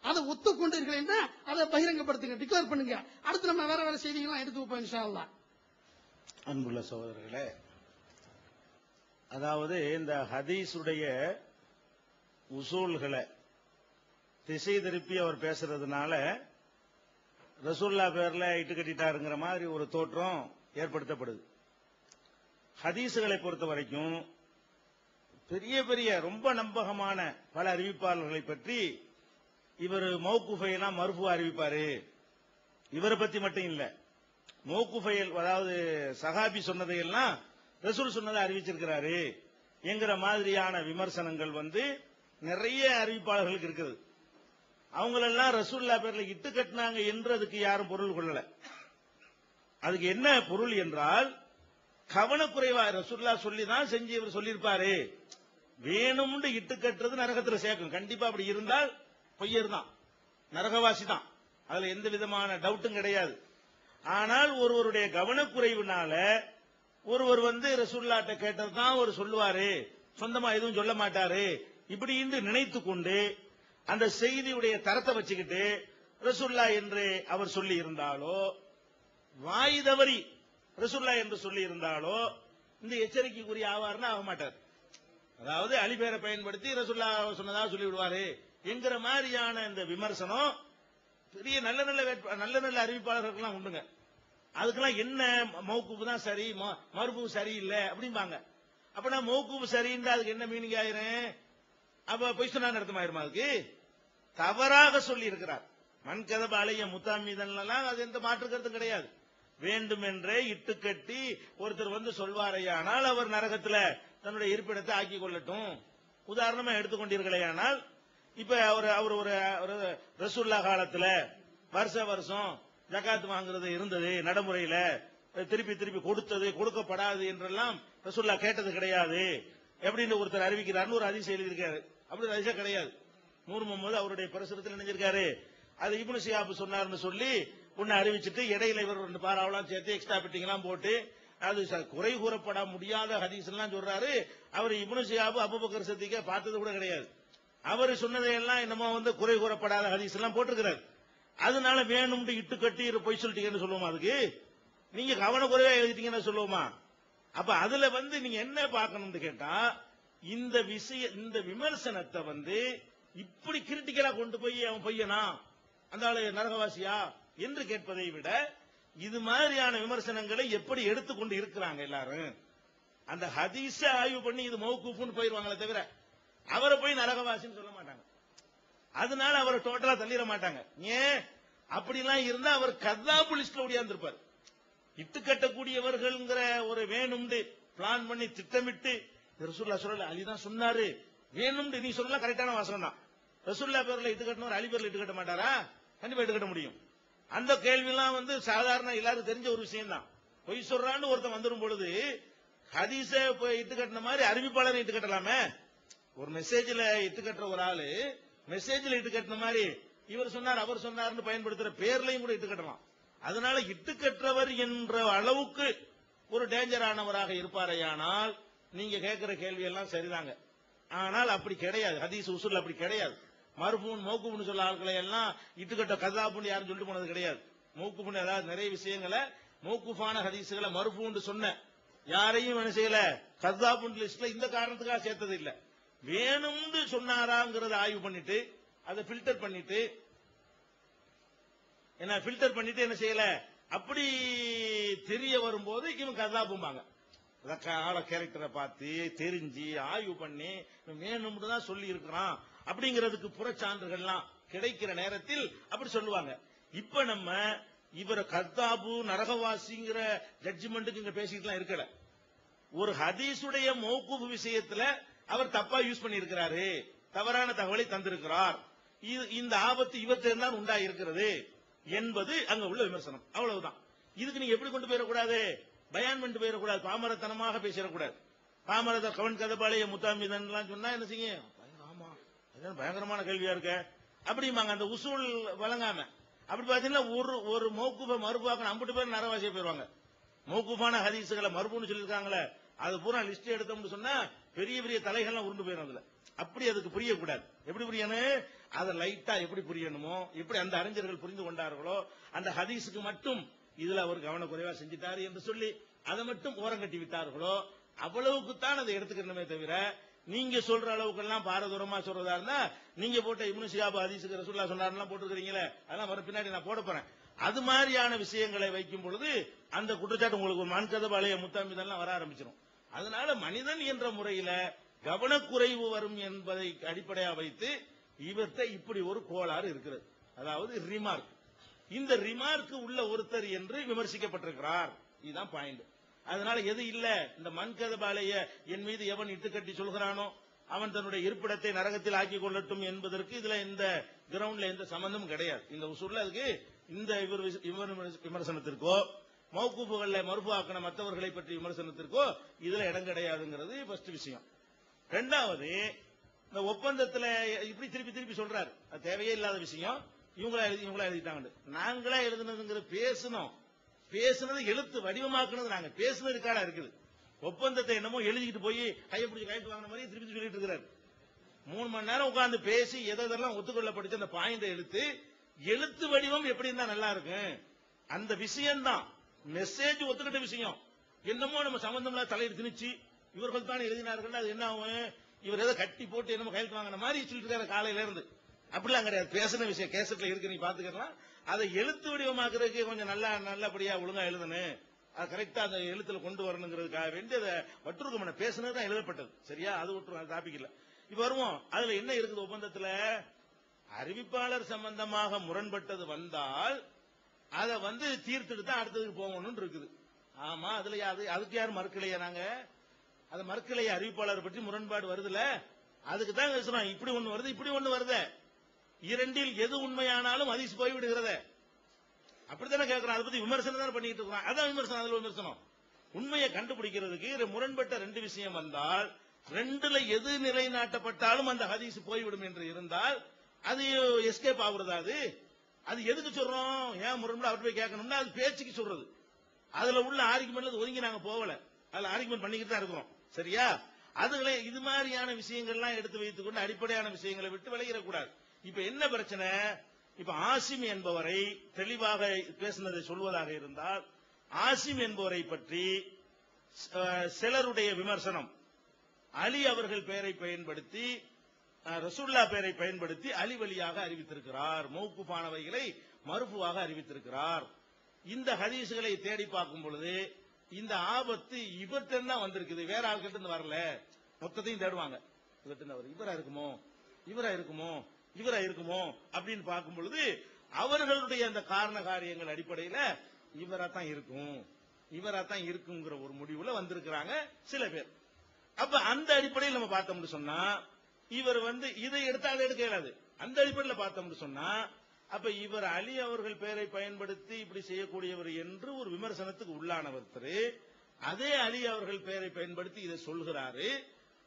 அதை ஒத்துக்கொண்டீர்கள் என்ன, அதை பகிரங்கப்படுத்துங்க, டிக்ளேர் பண்ணுங்க. அடுத்து நம்ம வேற செய்திகள்லாம் எடுத்து வைப்போம் இன்ஷா அல்லாஹ். அன்புள்ள சகோதரர்களே, அதாவது இந்த ஹதீஸுடைய உசூல்களை திசை திருப்பி அவர் பேசுறதுனால ரசூலுல்லாஹ் பேர்ல இட்டு கட்டிட்டாருங்கிற மாதிரி ஒரு தோற்றம் ஏற்படுத்தப்படுது. ஹதீஸுகளை பொறுத்த வரைக்கும் பெரிய பெரிய ரொம்ப நம்பகமான பல அறிவிப்பாளர்களை பற்றி இவர் மௌகூஃபையெல்லாம் மர்ஃபூ அறிவிப்பாரு. இவரை பத்தி மட்டும் இல்ல, மௌகூஃபைல் அதாவது சஹாபி சொன்னதையெல்லாம் ரசூல் சொன்னதை அறிவிச்சிருக்கிறாரு என்கிற மாதிரியான விமர்சனங்கள் நிறைய அறிவிப்பாளர்களுக்கு இருக்குது. அவங்களெல்லாம் ரசூலுல்லாஹ் பேர்ல இட்டு கட்டினாங்க என்றதுக்கு யாரும் பொருள் கொள்ளல. அதுக்கு என்ன பொருள் என்றால், கவனக்குறைவா ரசூலுல்லாஹ் சொல்லிதான் செஞ்சு இவர் சொல்லியிருப்பாரு. வேணும்னு இட்டு கட்டுறது நரகத்துல சேர்க்கும். கண்டிப்பா அப்படி இருந்தால் பொய்யர் தான், நரகவாசி தான், அதுல எந்த விதமான டவுட்டும் கிடையாது. ஆனால் ஒருவருடைய கவனக்குறைவுனால ஒருவர் ரசூலுல்லாஹ்ட்ட கேட்டதுதான் ஒரு சொல்லுவாரு, சொந்தமா எதுவும் சொல்ல மாட்டாரு, இப்படி என்று நினைத்து கொண்டு அந்த செய்தியுடைய தரத்தை வச்சுக்கிட்டு ரசூலுல்லாஹ் என்று அவர் சொல்லி இருந்தாலோ, வாய் தவறி ரசூலுல்லாஹ் என்று சொல்லி இருந்தாலோ இந்த எச்சரிக்கைக்குரிய ஆவார்னா ஆக மாட்டார். அதாவது அலி பேரை பயன்படுத்தி ரசூலுல்லாஹ் சொன்னதாக சொல்லி விடுவாரு என்கிற மாதிரியான இந்த விமர்சனம் பெரிய நல்ல நல்ல அறிவிப்பாளர்களுக்கெல்லாம் உண்டுங்க. அதுக்கெல்லாம் என்ன மௌகூஃப் தான் சரி, மர்ஃபூ சரியில்லை அப்படிம்பாங்க. அப்பனா மௌகூஃப் சரின்னு அதுக்கு என்ன மீனிங் ஆயிரும்? அப்ப பொய் சொன்னா அர்த்தமாயிருமா? அதுக்கு தவறாக சொல்லி இருக்கிறார். மண் கதப அலைய முத்தாமீதன்லாம் அது எந்த மாற்று கருத்தும் கிடையாது. வேண்டுமென்றே இட்டு கட்டி ஒருத்தர் சொல்வாரையானால் அவர் நரகத்துல தன்னுடைய இருப்பிடத்தை ஆக்கி கொள்ளட்டும். உதாரணமா எடுத்துக்கொண்டீர்களேயானால், இப்ப அவர் ஒரு ரசூலுல்லாஹ் காலத்துல வருஷம் ஜகாத் வாங்குறது இருந்தது நடைமுறையில, திருப்பி திருப்பி கொடுத்தது கொடுக்கப்படாது என்றெல்லாம் ரசூலுல்லாஹ் கேட்டது கிடையாது எப்படின்னு ஒருத்தர் அறிவிக்கிறார்னு ஒரு ஹதீஸ் எழுதியிருக்காரு. அப்படி ஒரு ஹதீஸே கிடையாது. நூறு முகமது அவருடைய பிரசுரத்தில் நினைஞ்சிருக்காரு. அது இப்னு ஷிஹாப் சொன்னார்னு சொல்லி ஒன்னு அறிவிச்சிட்டு இடையில இவர் 2 பாராவெல்லாம் சேர்த்து எக்ஸ்ட்ரா பிட்டிங் எல்லாம் போட்டு அது குறை கூறப்பட முடியாத ஹதீஸ் எல்லாம் சொல்றாரு. அவர் இப்னு ஷிஹாப் அபூபக்கர் சித்திக்க பார்த்தது கூட கிடையாது. அவர் சொன்னதையெல்லாம் என்னமோ குறை கூறப்படாத ஹதீஸ் எல்லாம் போட்டிருக்கிறார். அதனால வேணும்னு இட்டு கட்டி பொய் சொல்லிட்டீங்கன்னு சொல்லுவோமா? அதுக்கு நீங்க கவனக்குறைவா எழுதிட்டீங்கன்னு சொல்லுவோமா? அப்ப அதுல நீங்க என்ன பார்க்கணும்னு கேட்டா, இந்த விமர்சனத்தை இப்படி கிரிட்டிக்கலா கொண்டு போய் அவன் பையனா அந்த ஆளு நரகவாசியா என்று கேட்பதை விட, இது மாதிரியான விமர்சனங்களை எப்படி எடுத்துக்கொண்டு இருக்கிறாங்க எல்லாரும். அந்த ஹதீஸ ஆய்வு பண்ணி இது மௌகூஃப்னு போயிருவாங்களே தவிர அவரை போய் நரகவாசின்னு சொல்ல மாட்டாங்க. அதனால அவரை டோட்டலா தள்ளிட மாட்டாங்க. ஏன் அப்படிலாம் இருந்தா அவர் கதாபு லிஸ்ட்ல ஓடியாந்துருப்பார். இட்டு கட்டக்கூடியவர்கள்ங்கிற ஒரு வேணும்னு பிளான் பண்ணி திட்டமிட்டு ரசூலுல்லாஹ் சொல்லல, அலி தான் சொன்னாரு வேணும்னு நீ சொல்லலாம், கரெக்டான வாசகம் தான். ரசூலுல்லாஹ் பேர்ல இட்டு கட்டணும், அலி பேர்ல இட்டு கட்ட மாட்டாரா? கண்டிப்பா இட்டு கட்ட முடியும். அந்த கேள்வியெல்லாம் சாதாரண எல்லாரும் தெரிஞ்ச ஒரு விஷயம் தான். பொய் சொல்றான்னு ஒருத்தன் வந்துடும் பொழுது ஹதீஸ இட்டு கட்டின மாதிரி அறிவிப்பாளரை இட்டு கட்டலாமே. ஒரு மெசேஜ்ல இட்டு கட்டுற ஒரு ஆளு மெசேஜ்ல இட்டு கட்டின மாதிரி இவர் சொன்னார் அவர் சொன்னார்னு பயன்படுத்துற பேர்லையும் கூட இட்டு கட்டலாம். அதனால இட்டு கற்றவர் என்ற அளவுக்கு ஒரு டேஞ்சரானவராக இருப்பாரையானால் நீங்க கேட்கிற கேள்வி எல்லாம் சரிதாங்க. ஆனால் அப்படி கிடையாது. ஹதீஸ் உசூல் அப்படி கிடையாது. மர்ஃபூன் மௌகூஃப்னு சொல்ல ஆட்களை எல்லாம் இட்டுக்கட்ட கதாபுன்னு யாரும் சொல்லிட்டு போனது கிடையாது. மௌகூஃப்னு ஏதாவது நிறைய விஷயங்களை மௌகூஃபான ஹதீஸ்களை மர்ஃபூன்னு சொன்ன யாரையும் என்ன செய்யல கதாபுன் லிஸ்ட்ல இந்த காரணத்துக்காக சேர்த்தது இல்ல. வேணும்னு சொன்னாராங்கிறத ஆய்வு பண்ணிட்டு அதை ஃபில்டர் பண்ணிட்டு என்ன செய்யல, அப்படி தெரிய வரும்போது இவன் கதாபும்பாங்க. ஆள கேரக்டரை பார்த்து தெரிஞ்சு ஆய்வு பண்ணி வேணும்னு தான் சொல்லி இருக்கிறான் அப்படிங்கிறதுக்கு புறச்சான்றுகள்லாம் கிடைக்கிற நேரத்தில் அப்படி சொல்லுவாங்க. இப்ப நம்ம இவரை கத்தாபு நரகவாசிங்கிற ஜட்ஜ்மெண்ட்டுக்கு இங்க பேசிட்டுலாம் இருக்கல. ஒரு ஹதீஸுடைய மௌகூஃப் விஷயத்துல அவர் தப்பா யூஸ் பண்ணி இருக்கிறாரு, தவறான தகவலை தந்திருக்கிறார், இந்த ஆபத்து இவற்றில் தான் உண்டாயிருக்கிறது என்பது அங்க உள்ள விமர்சனம். அவ்வளவுதான். இதுக்கு நீங்க எப்படி கொண்டு போயிடக்கூடாது, பயான் பண்ணிட்டு போயிடக்கூடாது, பாமரத்தனமாக பேசிடக்கூடாது. பாமரத கவன் கதபாளைய முத்தாமிதன் சொன்னா என்ன செய்யும், ஆமா பயங்கரமான கேள்வியா இருக்க அப்படிம்பாங்க. அந்த உசூல் வழங்காம அப்படி பாத்தீங்கன்னா ஒரு மௌகூஃபை மறுபாக்கணும், அம்பிட்டு பேர் நரவாசியா போயிருவாங்க. மௌகூஃபான ஹதீஸுகளை மறுபுன்னு சொல்லியிருக்காங்களே அது பூரா லிஸ்ட் எடுத்தோம்னு சொன்னா பெரிய பெரிய தலைகள்லாம் உருண்டு போயிடும். அதுல அப்படி அதுக்கு புரியக்கூடாது. எப்படி புரியணும், அதை லைட்டா எப்படி புரியணுமோ, எப்படி அந்த அறிஞர்கள் புரிந்து கொண்டார்களோ அந்த ஹதீஸுக்கு மட்டும் இதுல அவர் கவனக்குறைவா செஞ்சிட்டாரு என்று சொல்லி அதை மட்டும் ஓரங்கட்டி விட்டார்களோ அவ்வளவுக்குத்தான் அதை எடுத்துக்கணுமே தவிர, நீங்க சொல்ற அளவுக்கெல்லாம் பாரதூரமா சொல்றதா இருந்தா நீங்க போட்ட இப்னு ஷிஹாப் ஹதீஸுக்கு ரசூலுல்லாஹ் சொன்னார்லாம் போட்டுருக்கீங்களே, அதெல்லாம் வர பின்னாடி நான் போட போறேன். அது மாதிரியான விஷயங்களை வைக்கும் பொழுது அந்த குற்றச்சாட்டு உங்களுக்கு ஒரு மன்கதபாளைய முத்தாமிதெல்லாம் வர ஆரம்பிச்சிடும். அதனால மனிதன் என்ற முறையில கவனக்குறைவு வரும் என்பதை அடிப்படையா வைத்து இவர்கிட்ட இப்படி ஒரு கோளாறு இருக்கிறது. அதாவது ரிமார்க், இந்த ரிமார்க் உள்ள ஒருத்தர் என்று விமர்சிக்கப்பட்டிருக்கிறார். இதுதான் பாயிண்ட். அதனால எது இல்ல, இந்த மன்கதபாளைய என் மீது எவன் இட்டுக்கட்டி சொல்கிறானோ அவன் தன்னுடைய இருப்பிடத்தை நரகத்தில் ஆக்கிக் கொள்ளட்டும் என்பதற்கு இதுல இந்த கிரவுண்ட்ல எந்த சம்பந்தமும் கிடையாது. இந்த உசூல்ல அதுக்கு இந்த விமர்சனத்திற்கோ மௌகூஃபுகள்ல மறுபாக்கின மற்றவர்களை பற்றி விமர்சனத்திற்கோ இதுல இடம் கிடையாதுங்கிறது ஃபர்ஸ்ட் விஷயம். ரெண்டாவது, இந்த ஒப்பந்தத்துல இப்படி திருப்பி திருப்பி சொல்றாரு, அது தேவையே இல்லாத விஷயம். இவங்களா எழுதிட்டாங்க. நாங்களா எழுதுனதுங்கிறது பேசுனது எழுத்து வடிவமாக்குனது நாங்க பேசுனது இருக்காடா இருக்குது. ஒப்பந்தத்தை என்னமோ எழுதிட்டு போய் கையை பிடிச்சி கைட்டு வாங்கின மாதிரி திருப்பி சொல்லிட்டு இருக்கிறாரு. 3 மணி நேரம் உட்கார்ந்து பேசி எதெல்லாம் ஒத்துக்கொள்ளப்பட்டு அந்த பாயிண்ட் எழுத்து வடிவம் எப்படி இருந்தா நல்லா இருக்கும். அந்த விஷயம் தான் மெசேஜ் ஒத்துக்கிட்ட விஷயம். என்னமோ நம்ம சம்பந்தம்ல தலையிட்டு திணிச்சு இவர்கள் தான் எழுதினார்கள், அது என்ன ஆகும், இவர் ஏதோ கட்டி போட்டு என்னமோ கையெழுத்து வாங்கின மாதிரி சொல்லிட்டு இருக்காரு காலையில இருந்து. அப்படிலாம் கிடையாது. பேசின விஷயம் கேசட்ல இருக்கு, நீ பாத்துக்கலாம். அதை எழுத்து வடிவமாக்குறதுக்கு கொஞ்சம் நல்லபடியா ஒழுங்கா எழுதணும், அது கரெக்டா அந்த எழுத்துல கொண்டு வரணுங்கிறதுக்காக வேண்டி அதை வட்டுருக்கமான பேசுனதுதான் எழுதப்பட்டது. சரியா, அது விட்டுரும், டாபிக் இல்ல. இப்ப வருவோம். அதுல என்ன இருக்குது ஒப்பந்தத்துல, அறிவிப்பாளர் சம்பந்தமாக முரண்பட்டது வந்தால் அதை தீர்த்துட்டு தான் அடுத்ததுக்கு போகணும்னு இருக்குது. ஆமா, அதுல அதுக்கு யாரும் மறுக்கலையா, நாங்க அதை மறுக்கலையா, அறிவிப்பாளர் பற்றி முரண்பாடு வருதுல, அதுக்கு தான் பேசுறோம். இப்படி ஒண்ணு வருது, இப்படி ஒண்ணு வருது, இரண்டில் எது உண்மையானாலும் ஹதீஸ் போய்விடுகிறத அப்படித்தானே கேட்கிறோம். அதை பத்தி விமர்சனம் தானே பண்ணிட்டு இருக்கோம். அதான் விமர்சனம். அதுல விமர்சனம் உண்மையை கண்டுபிடிக்கிறதுக்கு முரண்பட்ட 2 விஷயம் வந்தால் ரெண்டுல எது நிலைநாட்டப்பட்டாலும் அந்த ஹதீஸ் போய்விடும் என்று இருந்தால் அது எஸ்கேப் ஆகுறதா? அது எதுக்கு சொல்றோம், ஏன் முரண்பாடு அவர் போய் கேட்கணும்னா அது பேச்சுக்கு சொல்றது. அதுல உள்ள ஆர்குமெண்ட்ல ஒதுங்கி நாங்க போகல, அதுல ஆர்குமெண்ட் பண்ணிக்கிட்டு தான் இருக்கிறோம். சரியா, அதுகளை இது மாதிரியான விஷயங்கள்லாம் எடுத்து வைத்துக் கொண்டு அடிப்படையான விஷயங்களை விட்டு விலகிடக்கூடாது. இப்ப என்ன பிரச்சனை, இப்ப ஆசிம் என்பவரை தெளிவாக பேசினதை சொல்வதாக இருந்தால், ஆசிம் என்பவரை பற்றி சிலருடைய விமர்சனம், அலி அவர்கள் பெயரை பயன்படுத்தி ரசூல்லா பெயரை பயன்படுத்தி அலி வழியாக அறிவித்திருக்கிறார், மௌகூஃபானவைகளை மர்ஃபுவாக அறிவித்திருக்கிறார். இந்த ஹதீஸ்களை தேடி பார்க்கும் பொழுது இந்த ஆபத்து இவர்கிட்ட தான் வந்திருக்குது, வேற ஆள்கிட்ட இருந்து வரல. மொத்தத்தையும் தேடுவாங்க, இவரா இருக்குமோ இவரா இருக்குமோ இவரா இருக்குமோ அப்படின்னு பார்க்கும் பொழுது அவர்களுடைய அந்த காரண காரியங்கள் அடிப்படையில் இவராத்தான் இருக்கும், இவராத்தான் இருக்குங்கிற ஒரு முடிவுல வந்திருக்கிறாங்க சில பேர். அப்ப அந்த அடிப்படையில் நம்ம பார்த்தோம்னு சொன்னா, இவர் இதை எடுத்து அதை எடுக்க இயலாது. அந்த அடிப்படையில் பார்த்தோம்னு சொன்னா, அப்ப இவர் அலி அவர்கள் பெயரை பயன்படுத்தி இப்படி செய்யக்கூடியவர் என்று ஒரு விமர்சனத்துக்கு உள்ளானவர். அதே அலி அவர்கள் பெயரை பயன்படுத்தி இதை சொல்கிறாரு,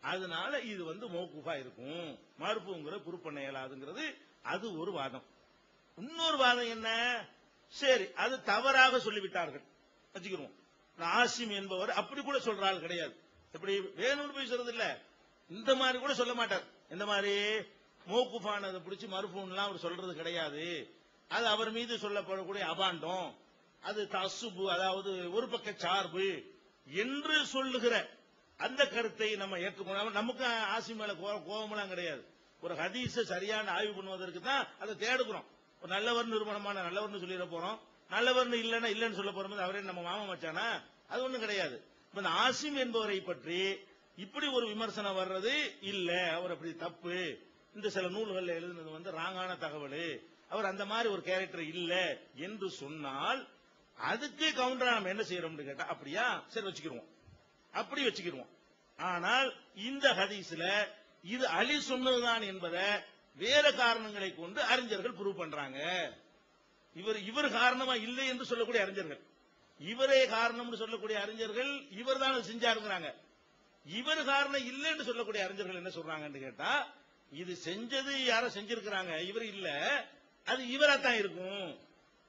அதனால இது மௌகூஃபா இருக்கும், மர்ஃபூங்கிற ப்ரூவ் பண்ண இயலாதுங்கிறது அது ஒரு வாதம். இன்னொரு வாதம் என்ன, சரி அது தவறாக சொல்லிவிட்டார்கள் வச்சுக்கிறோம். ஆசிம் என்பவர் அப்படி கூட சொல்றாள் கிடையாது, இப்படி வேணும்னு போய் சொல்றது இல்ல, இந்த மாதிரி கூட சொல்ல மாட்டார். இந்த மாதிரி மௌகூஃபானதை பிடிச்சி மர்ஃபூன்லாம் அவர் சொல்றது கிடையாது. அது அவர் மீது சொல்லப்படக்கூடிய அபாண்டம், அது தசுபு, அதாவது ஒரு பக்க சார்பு என்று சொல்லுகிற அந்த கருத்தை நம்ம ஏற்றுக்கொள்ள. நமக்கு ஆசிம் மேல கோபமெல்லாம் கிடையாது. ஒரு ஹதீஸை சரியான ஆய்வு பண்ணுவதற்கு தான் அதை தேடுகிறோம். ஒரு நல்லவர் நிறுவனமான நல்லவர்னு சொல்லிட போறோம், நல்லவர்னு இல்லைன்னா இல்லைன்னு சொல்ல போறோம். அவரே நம்ம மாமா மச்சானா, அது ஒண்ணும் கிடையாது. இந்த ஆசிம் என்பவரை பற்றி இப்படி ஒரு விமர்சனம் வர்றது இல்ல, அவர் அப்படி தப்பு, இந்த சில நூல்கள் எழுதுனது ராங்கான தகவல், அவர் அந்த மாதிரி ஒரு கேரக்டர் இல்ல என்று சொன்னால் அதுக்கு கவுண்டரா நம்ம என்ன செய்யறோம்னு கேட்டா, அப்படியா சரி வச்சுக்கிடுவோம், அப்படி வச்சுக்கிடுவோம். ஆனால் இந்த ஹதீஸ்ல இது அலி சொன்னதுதான் என்பதை வேற காரணங்களை கொண்டு அறிஞர்கள் ப்ரூவ் பண்றாங்க. இவர் காரணமா இல்லை என்று சொல்லக்கூடிய அறிஞர்கள், இவரே காரணம் சொல்லக்கூடிய அறிஞர்கள் இவர் தான் செஞ்சாருங்கிறாங்க. இவர் காரணம் இல்லைன்னு சொல்லக்கூடிய அறிஞர்கள் என்ன சொல்றாங்கன்னு கேட்டா, இது செஞ்சது யாரோ செஞ்சிருக்கிறாங்க, இவர் இல்ல, அது இவராத்தான் இருக்கும்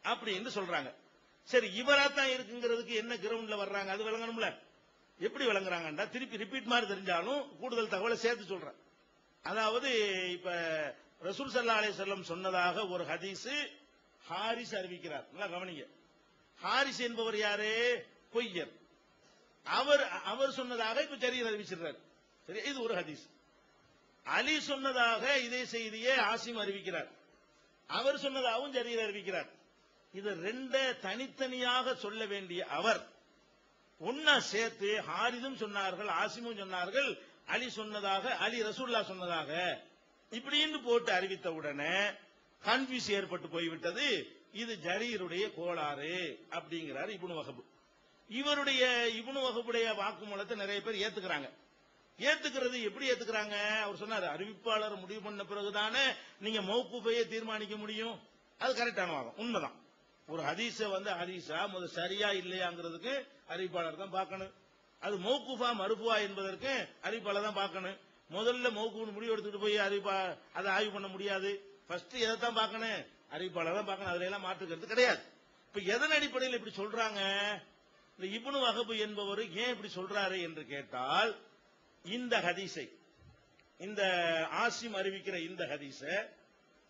அப்படின்னு சொல்றாங்க. சரி, இவராத்தான் இருக்குங்கிறதுக்கு என்ன கிரவுண்ட்ல வர்றாங்க அது விளங்கணும்ல. எப்படி விளங்குறாங்கன்றா திருப்பி ரிப்பீட் மாதிரி தெரிஞ்சாலும் கூடுதல் தகவலை சேர்த்து சொல்றேன். அதாவது இப்ப ரசூல் ஸல்லல்லாஹு அலைஹி வஸல்லம் சொன்னதாக ஒரு ஹதீஸ் ஹாரிஸ் அறிவிக்கிறார். நல்லா கவனிங்க, ஹாரிஸ் என்பவர் யாரு? பொய்யர். அவர் சொன்னதாக இப்ப ஜரீர் அறிவிச்சிருக்கார். சரி, இது ஒரு ஹதீஸ். அலி சொன்னதாக இதே செய்தியை ஆசிம் அறிவிக்கிறார், அவர் சொன்னதாகவும் ஜரீர் அறிவிக்கிறார். இது ரெண்ட தனித்தனியாக சொல்ல வேண்டிய அவர் ஒன்னா சேர்த்து ஹாரிதும் சொன்னார்கள், ஆசிமும் சொன்னார்கள், அலி சொன்னதாக, அலி ரசூல்லா சொன்னதாக இப்படின்னு போட்டு அறிவித்த உடனே கன்ஃபியூஸ் ஏற்பட்டு போய்விட்டது. இது ஜரீருடைய கோளாறு அப்படிங்கிறார் இப்னு வஹப். இவருடைய இப்னு வஹபுடைய வாக்குமூலத்தை நிறைய பேர் ஏத்துக்கிறாங்க. ஏத்துக்கிறது எப்படி ஏத்துக்கிறாங்க? அவர் சொன்னார், அறிவிப்பாளர் முடிவு பண்ண பிறகுதானே நீங்க மௌகூஃபையே தீர்மானிக்க முடியும். அது கரெக்டான வாதம், உண்மைதான். ஒரு ஹதீஸ ஹதீஸா முதல் சரியா இல்லையாங்கிறதுக்கு அறிவிப்பாளர் தான் பார்க்கணும். அது மௌகூஃபா மர்ஃபூவா என்பதற்கு அறிவிப்பாளர் தான் பார்க்கணும். முதல்ல மௌகூஃப்னு முடிவு எடுத்துட்டு போய் அதை ஆய்வு பண்ண முடியாது. ஃபர்ஸ்ட் எதை தான் பார்க்கணும்? அறிவிப்பாளர் தான் பார்க்கணும். அதுல எல்லாம் மாற்றுக்கிறது கிடையாது. இப்ப எதன் அடிப்படையில் இப்படி சொல்றாங்க? இந்த இப்னு வஹப் என்பவர் ஏன் இப்படி சொல்றாரு என்று கேட்டால், இந்த ஹதீஸை, இந்த ஆசிம் அறிவிக்கிற இந்த ஹதீஸ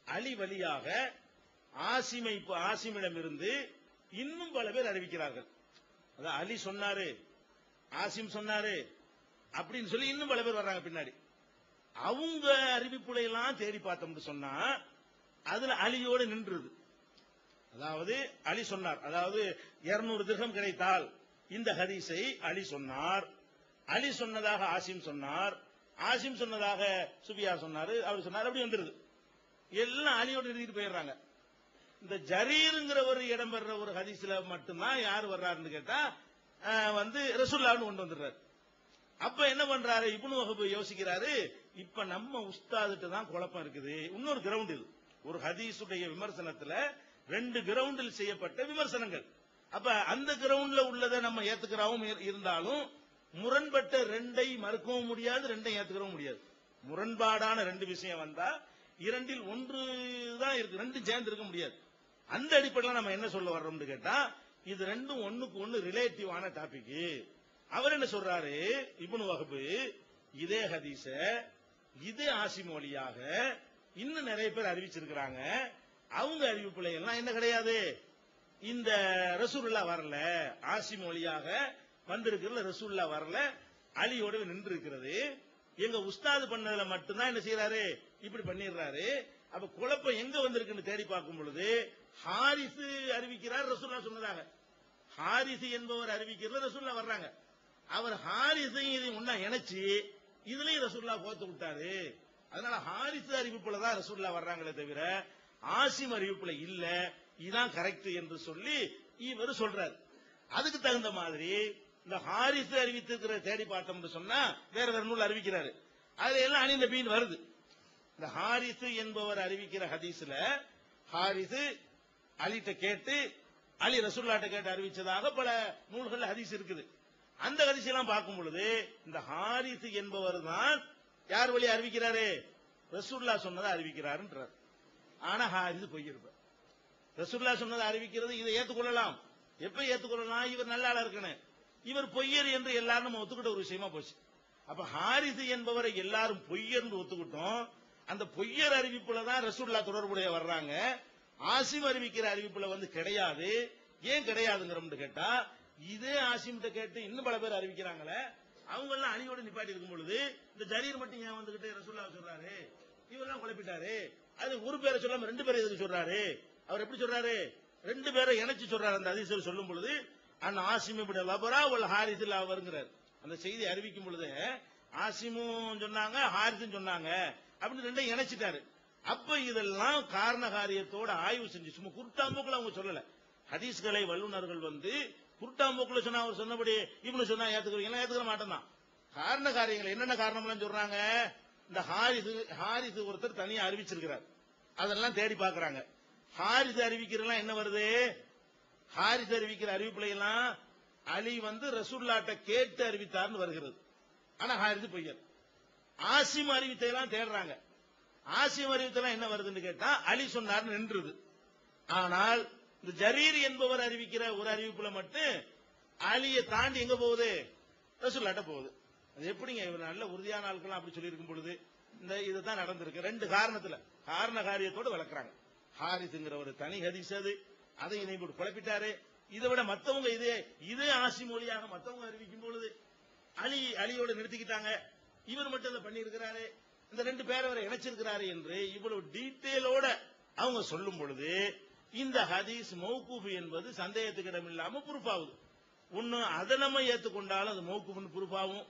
அலி வழியாக ஆசிமிடம் இருந்து இன்னும் பல பேர் அறிவிக்கிறார்கள். அதான் அலி சொன்னாரு, ஆசிம் சொன்னாரு அப்படின்னு சொல்லி இன்னும் பல பேர் வர்றாங்க பின்னாடி. அவங்க அறிவிப்புகளை எல்லாம் தேடி பார்த்தோம்னு சொன்னா அதுல அலியோடு நின்றுது. அதாவது அலி சொன்னார், அதாவது 200 திர்ஹம் கிடைத்தால் இந்த ஹதீஸை அலி சொன்னார், அலி சொன்னதாக ஆசிம் சொன்னார், ஆசிம் சொன்னதாக சுபியா சொன்னாரு, அவர் சொன்னார், அப்படி வந்துருது. எல்லாம் அலியோடு நிறுத்திட்டு போயிடுறாங்க. இந்த ஜரீருங்கிற ஒரு இடம் பெற ஒரு ஹதீஸ்ல மட்டும்தான் யார் வர்றாருன்னு கேட்டா ரசூலுல்லாஹ்னு கொண்டு வந்துடுறாரு. அப்ப என்ன பண்றாரு இப்னு வஹப்? யோசிக்கிறாரு, இப்ப நம்ம உஸ்தாதுட்டு தான் குழப்பம் இருக்குது. இன்னொரு கிரவுண்ட் இது, ஒரு ஹதீஸுடைய விமர்சனத்துல 2 கிரவுண்டில் செய்யப்பட்ட விமர்சனங்கள். அப்ப அந்த கிரவுண்ட்ல உள்ளதை நம்ம ஏத்துக்கிறோம் இருந்தாலும் முரண்பட்ட 2ஐ மறுக்கவும் முடியாது, 2ஐ ஏத்துக்கவும் முடியாது. முரண்பாடான 2 விஷயம் வந்தா 2இல் 1 தான் இருக்கு, 2 சேர்ந்து இருக்க முடியாது. அந்த அடிப்படையில் நம்ம என்ன சொல்ல வர்றோம்னு கேட்டா, இது 2ம் ஒண்ணுக்கு ஒண்ணு ரிலேட்டிவான டாபிக். அவர் என்ன சொல்றாரு இப்னு வஹப், இதே ஹதீஸ இதே ஆசிம் வழியாக இன்னும் நிறைய பேர் அறிவிச்சிருக்கிறாங்க, அவங்க அறிவிப்புல எல்லாம் என்ன கிடையாது, இந்த ரசூலுல்லா வரல, ஆசிம் வழியாக வந்திருக்கிற ரசூலுல்லா வரல, அலியோட நின்று இருக்கிறது. எங்க உஸ்தாது பண்ணதுல மட்டும்தான் என்ன செய்யறாரு, இப்படி பண்ணிடுறாரு. அப்ப குழப்பம் எங்க வந்திருக்குன்னு தேடி பார்க்கும் பொழுது ஹாரிஸ் அறிவிக்கிறார் ரசூலுல்லா சொன்னதாக. ஹாரிஸ் என்பவர் அறிவிக்கிறது ரசூலுல்லா வர்றாங்க. அவர் ஹாரிஸையும் இதையும் ஒன்னா இணைச்சு இதுலயும் ரசூலுல்லா கோத்து விட்டாரு. அதனால ஹாரிஸ் அறிவிப்புல தான் ரசூலுல்லா வர்றாங்களே தவிர ஆசிம் அறிவிப்புல இல்ல, இதுதான் கரெக்ட் என்று சொல்லி இவர் சொல்றாரு. அதுக்கு தகுந்த மாதிரி இந்த ஹாரிஸ் அறிவித்திருக்கிற தேடி பார்த்தோம்னு சொன்னா வேற வேற நூல் அறிவிக்கிறாரு. அதுல எல்லாம் அணி நபின்னு வருது. இந்த ஹாரிஸ் என்பவர் அறிவிக்கிற ஹதீஸ்ல ஹாரிஸ் அலிட்ட கேட்டு அலி ரசூலுல்லாஹ்ட்ட கேட்டு அறிவிச்சதாக பல நூல்கள் ஹதீஸ் இருக்குது. அந்த ஹதீஸ் எல்லாம் பார்க்கும் பொழுது இந்த ஹாரிஸ் என்பவர் தான் யார் வழி அறிவிக்கிறாரு, ரசூலுல்லாஹ் சொன்னதை அறிவிக்கிறாருன்றார். ஆனா ஹாரிஸ் பொய் இருப்பார். ரசூலுல்லாஹ் சொன்னதை அறிவிக்கிறது இதை ஏத்துக்கொள்ளலாம். எப்ப ஏத்துக்கொள்ளலாம், இவர் நல்ல ஆளா இருக்கணும், இவர் பொய்யர் என்று எல்லாரும் ஒத்துக்கிட்ட ஒரு விஷயமா போச்சு. அப்ப ஹாரிஸ் என்பவரை எல்லாரும் பொய்யர் என்று ஒத்துக்கிட்டோம். அந்த பொய்யர் அறிவிப்புல தான் ரசூலுல்லாஹ் தொடர்புடைய வர்றாங்க. ஆசிம் அறிவிக்கிற அறிவிப்புல வந்து கிடையாது. ஏன் கிடையாதுங்கிறோம்னு கேட்டா இதே ஆசிம்கிட்ட கேட்டு இன்னும் பல பேர் அறிவிக்கிறாங்களே, அவங்க எல்லாம் அணியோட நிப்பாட்டி இருக்கும் பொழுது இந்த ஜரீர் மட்டும் ஏன் வந்துகிட்டு ரசூலுல்லாஹ் சொல்றாரு, இவரெல்லாம் குழப்பிட்டாரு. அது ஒரு பேரை சொல்லாம ரெண்டு பேரை எதுக்கு சொல்றாரு, அவர் எப்படி சொல்றாரு, ரெண்டு பேரை இணைச்சு சொல்றாரு. அந்த ஹதீஸில் சொல்லும் பொழுது அந்த ஆசிம் இப்படி லபரா உல் ஹாரிஸ் அவருங்கிறார். அந்த செய்தி அறிவிக்கும் பொழுது ஆசிமும் சொன்னாங்க ஹாரிஸும் சொன்னாங்க அப்படின்னு ரெண்டையும் இணைச்சிட்டாரு. அப்ப இதெல்லாம் காரண காரியத்தோட ஆய்வு செஞ்சு சும்மா குருட்டாம்போக்குல அவங்க சொல்லல. ஹதீஸ்களை வல்லுநர்கள் வந்து குருட்டாம்போக்குல சொன்னா அவர் சொன்னபடி இவனு சொன்னா ஏத்துக்கிறீங்களா, ஏத்துக்கிற மாட்டேன் தான். காரண காரியங்கள் என்னென்ன காரணம் சொல்றாங்க, இந்த ஹாரிஸ் ஒருத்தர் தனியா அறிவிச்சிருக்கிறார், அதெல்லாம் தேடி பாக்குறாங்க. ஹாரிஸ் அறிவிக்கிறதெல்லாம் என்ன வருது, ஹாரிஸ் அறிவிக்கிற அறிவிப்புல எல்லாம் அலி வந்து ரசூலுல்லாஹ்ட்ட கேட்டு அறிவித்தார்னு வருகிறது. ஆனா ஹாரிஸ் பொய்யர். ஆசிம் அறிவித்தையெல்லாம் தேடுறாங்க. ஆசிம் அறிவித்தெல்லாம் என்ன வருதுன்னு கேட்டா அலி சொன்னார்னு நின்றுது. ஆனால் இந்த ஜரீர் என்பவர் அறிவிக்கிற ஒரு அறிவிப்புல மட்டும் அலியை தாண்டி எங்க போகுது, ரசூலுல்லாஹ்ட்ட போகுது. அது எப்படிங்க, இவர் நல்ல உறுதியான ஆட்கள் அப்படி சொல்லி இருக்கும் பொழுது இந்த இதுதான் நடந்திருக்கு. ரெண்டு காரணத்துல காரண காரியத்தோடு வளர்க்கறாங்க. ஹாரிஸ்ங்கிற ஒரு தனி ஹதீஸ் அது, அதை இதை போட்டு குழப்பிட்டாரு. இதை விட மத்தவங்க இதே ஆசி மொழியாக மத்தவங்க அறிவிக்கும் பொழுது அலியோட நிறுத்திக்கிட்டாங்க, இவர் மட்டும் இதை பண்ணி இருக்கிறாரு, இந்த ரெண்டு பேரை வரை இணைச்சிருக்கிறாரு என்று இவ்வளவு டீட்டெயிலோட அவங்க சொல்லும் பொழுது இந்த ஹதீஸ் மௌகூஃப் என்பது சந்தேகத்துக்கு இடம் இல்லாம ப்ரூஃப் ஆகுது. ஒண்ணு அதை நம்ம ஏத்துக்கொண்டாலும் அது மௌகூஃப்னு ப்ரூஃப் ஆகும்.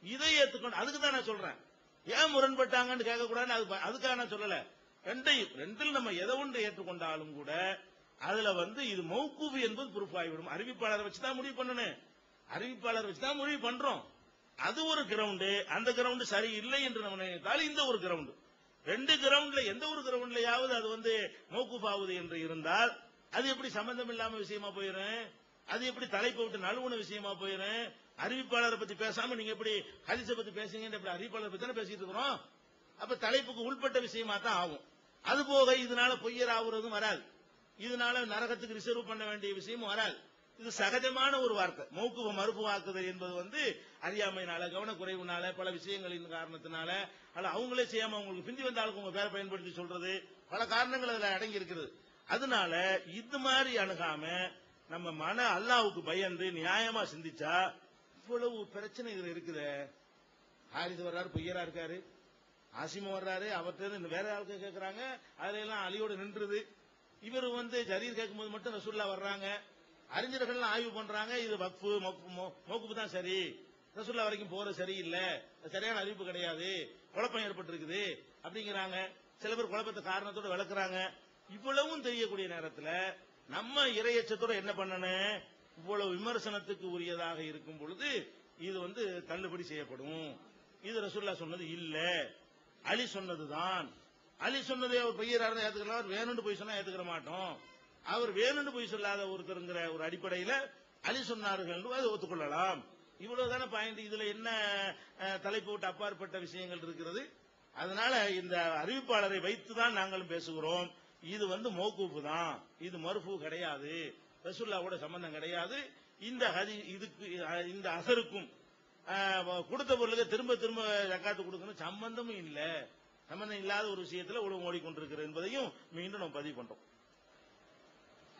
இதை ஏத்துக்கொண்டு அதுக்கு தான் நான் சொல்றேன், ஏன் முரண்பட்டாங்கன்னு கேட்க கூடாதுன்னு அதுக்காக நான் சொல்லல. ரெண்டில் நம்ம எதை ஒன்று ஏற்றுக்கொண்டாலும் கூட அதுல வந்து இது மௌகூஃப் என்பது ப்ரூஃப் ஆகிவிடும். அறிவிப்பாளரை வச்சுதான் முடிவு பண்ணணும், அறிவிப்பாளர் வச்சுதான் முடிவு பண்றோம். அது ஒரு கிரவுண்டு, அந்த கிரவுண்டு சரி இல்லை என்று நம்ம நினைத்தாலும் இந்த ஒரு கிரவுண்டு, ரெண்டு கிரவுண்ட்ல எந்த ஒரு கிரவுண்ட்லயாவது அது வந்து மௌகூஃப் ஆகுது என்று இருந்தால் அது எப்படி சம்பந்தம் இல்லாம விஷயமா போயிடும், அது எப்படி தலைப்பை விட்டு நழுவுன விஷயமா போயிடும். அறிவிப்பாளரை பத்தி பேசாம நீங்க எப்படி ஹதீஸை பத்தி பேசுங்க, அறிவிப்பாளரை பத்தி தானே பேசிட்டு இருக்கிறோம். அப்ப தலைப்புக்கு உள்பட்ட விஷயமா தான் ஆகும். அது போக இதனால பொய்யர் ஆகுறதும் வராது, இதனால நரகத்துக்கு ரிசர்வ் பண்ண வேண்டிய விஷயமும் வராது. இது சகஜமான ஒரு வார்த்தை. மௌகூஃப மர்ஃபூஆக்குதல் என்பது வந்து அறியாமையினால கவனக்குறைவுனால பல விஷயங்களின் காரணத்தினால அல்ல அவங்களே செய்யாம அவங்களுக்கு பிந்தி வந்த ஆளுக்கு உங்க பேரை பயன்படுத்தி சொல்றது பல காரணங்கள் அதுல அடங்கி இருக்கிறது. அதனால இது மாதிரி அணுகாம நம்ம அல்லாஹ்வுக்கு பயந்து நியாயமா சிந்திச்சா இவ்வளவு பிரச்சனை இதுல இருக்குது. ஹாரிஸ் வர்றாரு பொய்யரா இருக்காரு, ஆசிம வர்றாரு அவர்கிட்ட வேற ஆளுக்கு கேட்கறாங்க, அதுல எல்லாம் அலியோடு நின்றுது. இவர் வந்து ஜரீர் கேட்கும் போது மட்டும் ரசூலுல்லாஹ் வர்றாங்க, அறிஞர்கள் ஆய்வு பண்றாங்க, இது வக்ஃபு மௌகூஃப் தான் சரி, ரசூலுல்லாஹ் வரைக்கும் போறது சரியில்லை, சரியான அறிவிப்பு கிடையாது, குழப்பம் ஏற்பட்டிருக்குது அப்படிங்கிறாங்க. சில பேர் குழப்பத்தை காரணத்தோட விளக்குறாங்க. இவ்வளவும் தெரியக்கூடிய நேரத்துல நம்ம இறையச்சத்தோட என்ன பண்ணணும், இவ்வளவு விமர்சனத்துக்கு உரியதாக இருக்கும் பொழுது இது வந்து தள்ளுபடி செய்யப்படும். இது ரசூலுல்லாஹ் சொன்னது இல்ல, அலி சொன்னதுதான். அலி சொன்னதை அவர் பொய்யராக ஏத்துக்கலாம், அவர் வேணும்னு போய் சொன்னா ஏத்துக்கிற மாட்டோம். அவர் வேணும்னு போய் சொல்லாத ஒருத்தருங்கிற ஒரு அடிப்படையில் அலி சொன்னார்கள் அதை ஒத்துக்கொள்ளலாம். இவ்வளவுதான பாயிண்ட். இதுல என்ன தலைப்பு விட்டு அப்பாற்பட்ட விஷயங்கள் இருக்கிறது. அதனால இந்த அறிவிப்பாளரை வைத்துதான் நாங்களும் பேசுகிறோம். இது வந்து மௌகூஃப் தான், இது மர்ஃபூ கிடையாது, ரசூலுல்லாஹ்வோட சம்பந்தம் கிடையாது. இந்த அசருக்கும் கொடுத்த பொருளுக்கு திரும்ப திரும்ப ஜக்காத்து கொடுக்கணும் சம்பந்தமும் இல்ல. சம்பந்தம் இல்லாத ஒரு விஷயத்துல உலகம் ஓடிக்கொண்டிருக்கிறது என்பதையும் மீண்டும் நம்ம பதிவு பண்றோம்.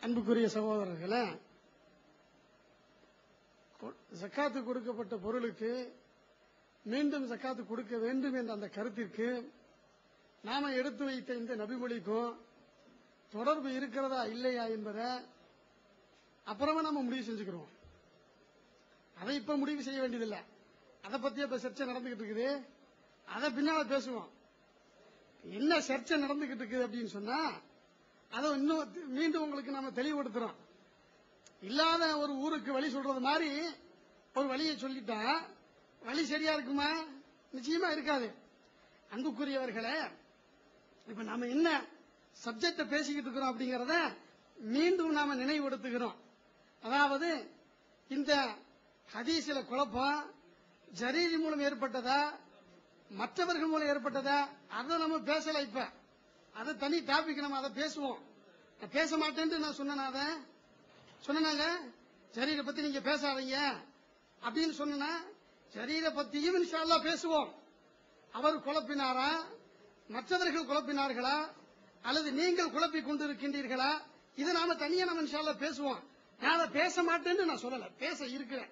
அன்புக்குரிய சகோதரர்களே, ஜக்காத்து கொடுக்கப்பட்ட பொருளுக்கு மீண்டும் ஜக்காத்து கொடுக்க வேண்டும் என்ற அந்த கருத்திற்கு நாம எடுத்து வைத்த இந்த நபிமொழிக்கும் தொடர்பு இருக்கிறதா இல்லையா என்பதை அப்புறமா நம்ம முடிவு செஞ்சுக்கிறோம். அதை இப்ப முடிவு செய்ய வேண்டியதில்லை. அதை பத்தி இப்ப சர்ச்சை நடந்துகிட்டு இருக்குது. அதை பின்னால பேசுவோம். என்ன சர்ச்சை நடந்துகிட்டு இருக்குது அப்படின்னு சொன்னா அதை இன்னும் மீண்டும் உங்களுக்கு நம்ம தெளிவுபடுத்துறோம். இல்லாத ஒரு ஊருக்கு வழி சொல்றது மாதிரி ஒரு வழியை சொல்லிட்டா வழி சரியா இருக்குமா? நிச்சயமா இருக்காது. அன்புக்குரியவர்களே, இப்ப நாம என்ன சப்ஜெக்ட பேசிக்கிட்டு இருக்கிறோம் அப்படிங்கறத மீண்டும் நாம நினைவுபடுத்துகிறோம். அதாவது இந்த ஹதீஸ்ல குழப்பம் ஜரீரி மூலம் ஏற்பட்டதா மற்றவர்கள் மூலம் ஏற்பட்டதா அதை நம்ம பேசல. இப்ப அதை தனி டாபிக், நம்ம அதை பேசுவோம். பேச மாட்டேன்னு நான் சொன்னாங்க. ஜரீரை பத்தி நீங்க பேசாதீங்க அப்படின்னு சொன்னா ஜரீரை பத்தியும் இன்ஷா அல்லாஹ் பேசுவோம். அவர் குழப்பினாரா, மற்றவர்கள் குழப்பினார்களா, அல்லது நீங்கள் குழப்பிக் கொண்டிருக்கின்றீர்களா, இதை நாம தனியா நம்ம இன்ஷா அல்லாஹ் பேசுவோம். நான் அதை பேச மாட்டேன்னு நான் சொல்லல, பேச இருக்கிறேன்.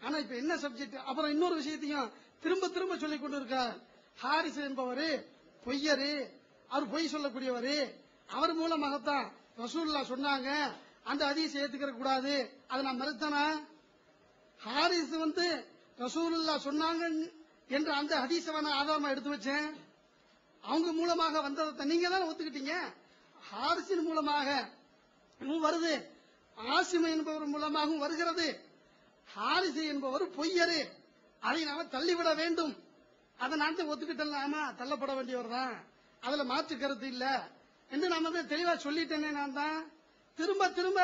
ஆனா இப்ப என்ன சப்ஜெக்ட்? அப்புறம் இன்னொரு விஷயத்தையும் திரும்ப திரும்ப சொல்லிக் கொண்டிருக்கார். ஹாரிஸ் என்பவரு பொய்யரு, அவர் பொய் சொல்லக்கூடியவரு, அவர் மூலமாகத்தான் ரசூலுல்லாஹ் சொன்னாங்க, அந்த ஹதீஸை ஏத்துக்கிற கூடாது. அதை நான் மறுத்தனா? ஹாரிஸ் ரசூலுல்லாஹ் சொன்னாங்க என்ற அந்த ஹதீஸை நான் ஆதாரமா எடுத்து வச்சேன். அவங்க மூலமாக வந்ததை நீங்க தான் ஒத்துக்கிட்டீங்க. ஹாரிஸின் மூலமாக வருது, ஆசிம் என்பவர் மூலமாகவும் வருகிறது. ஹாரிஸ் என்பவர் பொய்யரு, அதை நாம தள்ளிவிட வேண்டும். அதை நான் ஒத்துக்கிட்டேன். தள்ளப்பட வேண்டியவர் தான், அதுல மாற்று கருத்து இல்ல என்று நாம தெளிவா சொல்லிட்டேனே. நான் தான் திரும்ப திரும்ப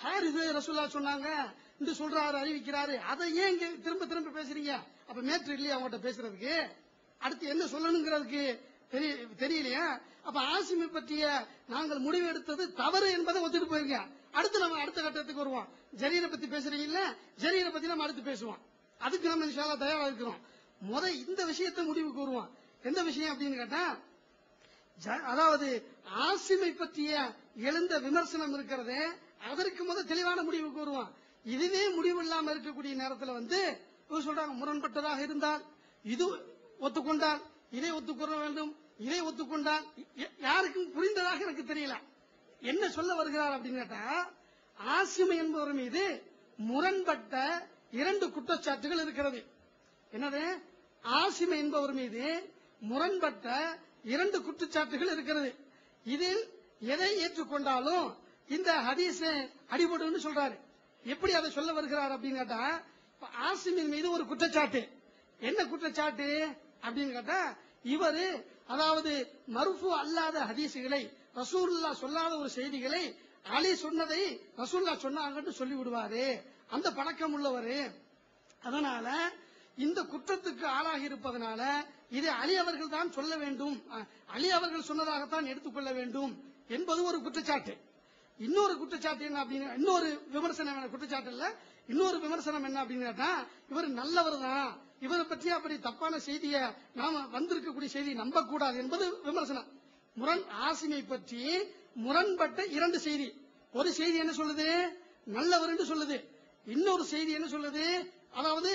ஹாரிஸ் ரசூலுல்லாஹ் சொன்னாங்க என்று சொல்றாரு, அறிவிக்கிறாரு. அதை ஏன் திரும்ப திரும்ப பேசுறீங்க? அப்ப மேற்று இல்லையா அவங்ககிட்ட பேசுறதுக்கு? அடுத்து என்ன சொல்லணுங்கிறதுக்கு தெரியலையா? அப்ப ஆசிமை பற்றிய நாங்கள் முடிவு எடுத்தது தவறு என்பதை ஒத்துட்டு போயிருங்க. அடுத்து நம்ம அடுத்த கட்டத்துக்கு வருவோம். ஜரீரை பத்தி பேசுறீங்கல்ல, ஜரீரை பத்தி நம்ம அடுத்து பேசுவோம். அதுக்கு நம்ம இன்ஷா அல்லாஹ் தயாரா இருக்கிறோம். இந்த விஷயத்தை முடிவுக்கு வருவோம். எந்த விஷயம் அப்படின்னு கேட்டா, அதாவது ஆசிமை பற்றிய எழுந்த விமர்சனம் இருக்கிறது, அதற்கு தெளிவான முடிவுக்கு வருவோம். இதுவே முடிவு இல்லாம இருக்கக்கூடிய நேரத்தில் சொல்றாங்க முரண்பட்டதாக இருந்தால் இது ஒத்துக்கொண்டால் இதை ஒத்துக்கொள்ள வேண்டும், இதை ஒத்துக்கொண்டால் யாருக்கும் புரிந்ததாக எனக்கு தெரியல. என்ன சொல்ல வருகிறார் அப்படின்னு கேட்டா, ஆசிமை என்பவர் மீது முரண்பட்ட 2 குற்றச்சாட்டுகள் இருக்கிறது. என்னது? ஆசிமை என்பவர் மீது முரண்பட்ட 2 குற்றச்சாட்டுகள் இருக்கிறது. இதில் எதை ஏற்றுக்கொண்டாலும் இந்த ஹதீஸ் அடிபடுன்னு சொல்றாரு. எப்படி அதை சொல்ல வருகிறார் அப்படின்னு கேட்டா, ஆசிமின் மீது ஒரு குற்றச்சாட்டு. என்ன குற்றச்சாட்டு அப்படின்னு கேட்டா, இவரு அதாவது மர்ஃபு அல்லாத ஹதீசுகளை, ரசூலுல்லாஹ் சொல்லாத ஒரு செய்திகளை அலி சொன்னதை ரசூலுல்லாஹ் சொன்னாங்கன்னு சொல்லி விடுவாரு, அந்த பழக்கம் உள்ளவரு. அதனால இந்த குற்றத்துக்கு ஆளாகி இருப்பதனால இதை அலி அவர்கள் தான் சொல்ல வேண்டும், அலி அவர்கள் சொன்னதாகத்தான் எடுத்துக்கொள்ள வேண்டும் என்பது ஒரு குற்றச்சாட்டு. இன்னொரு குற்றச்சாட்டு என்ன அப்படின்னு, இன்னொரு விமர்சனம், குற்றச்சாட்டு இல்ல, இன்னொரு விமர்சனம் என்ன அப்படின்னு கேட்டா, இவர் நல்லவர் தான், இவரை பற்றி அப்படி தப்பான செய்தியை நாம வந்திருக்கக்கூடிய செய்தியை நம்ப கூடாது என்பது விமர்சனம். ஆசிமை பற்றி முரண்பட்ட 2 செய்தி. ஒரு செய்தி என்ன சொல்லுது? நல்லவர் என்று சொல்லுது. இன்னொரு செய்தி என்ன சொல்லுது? அதாவது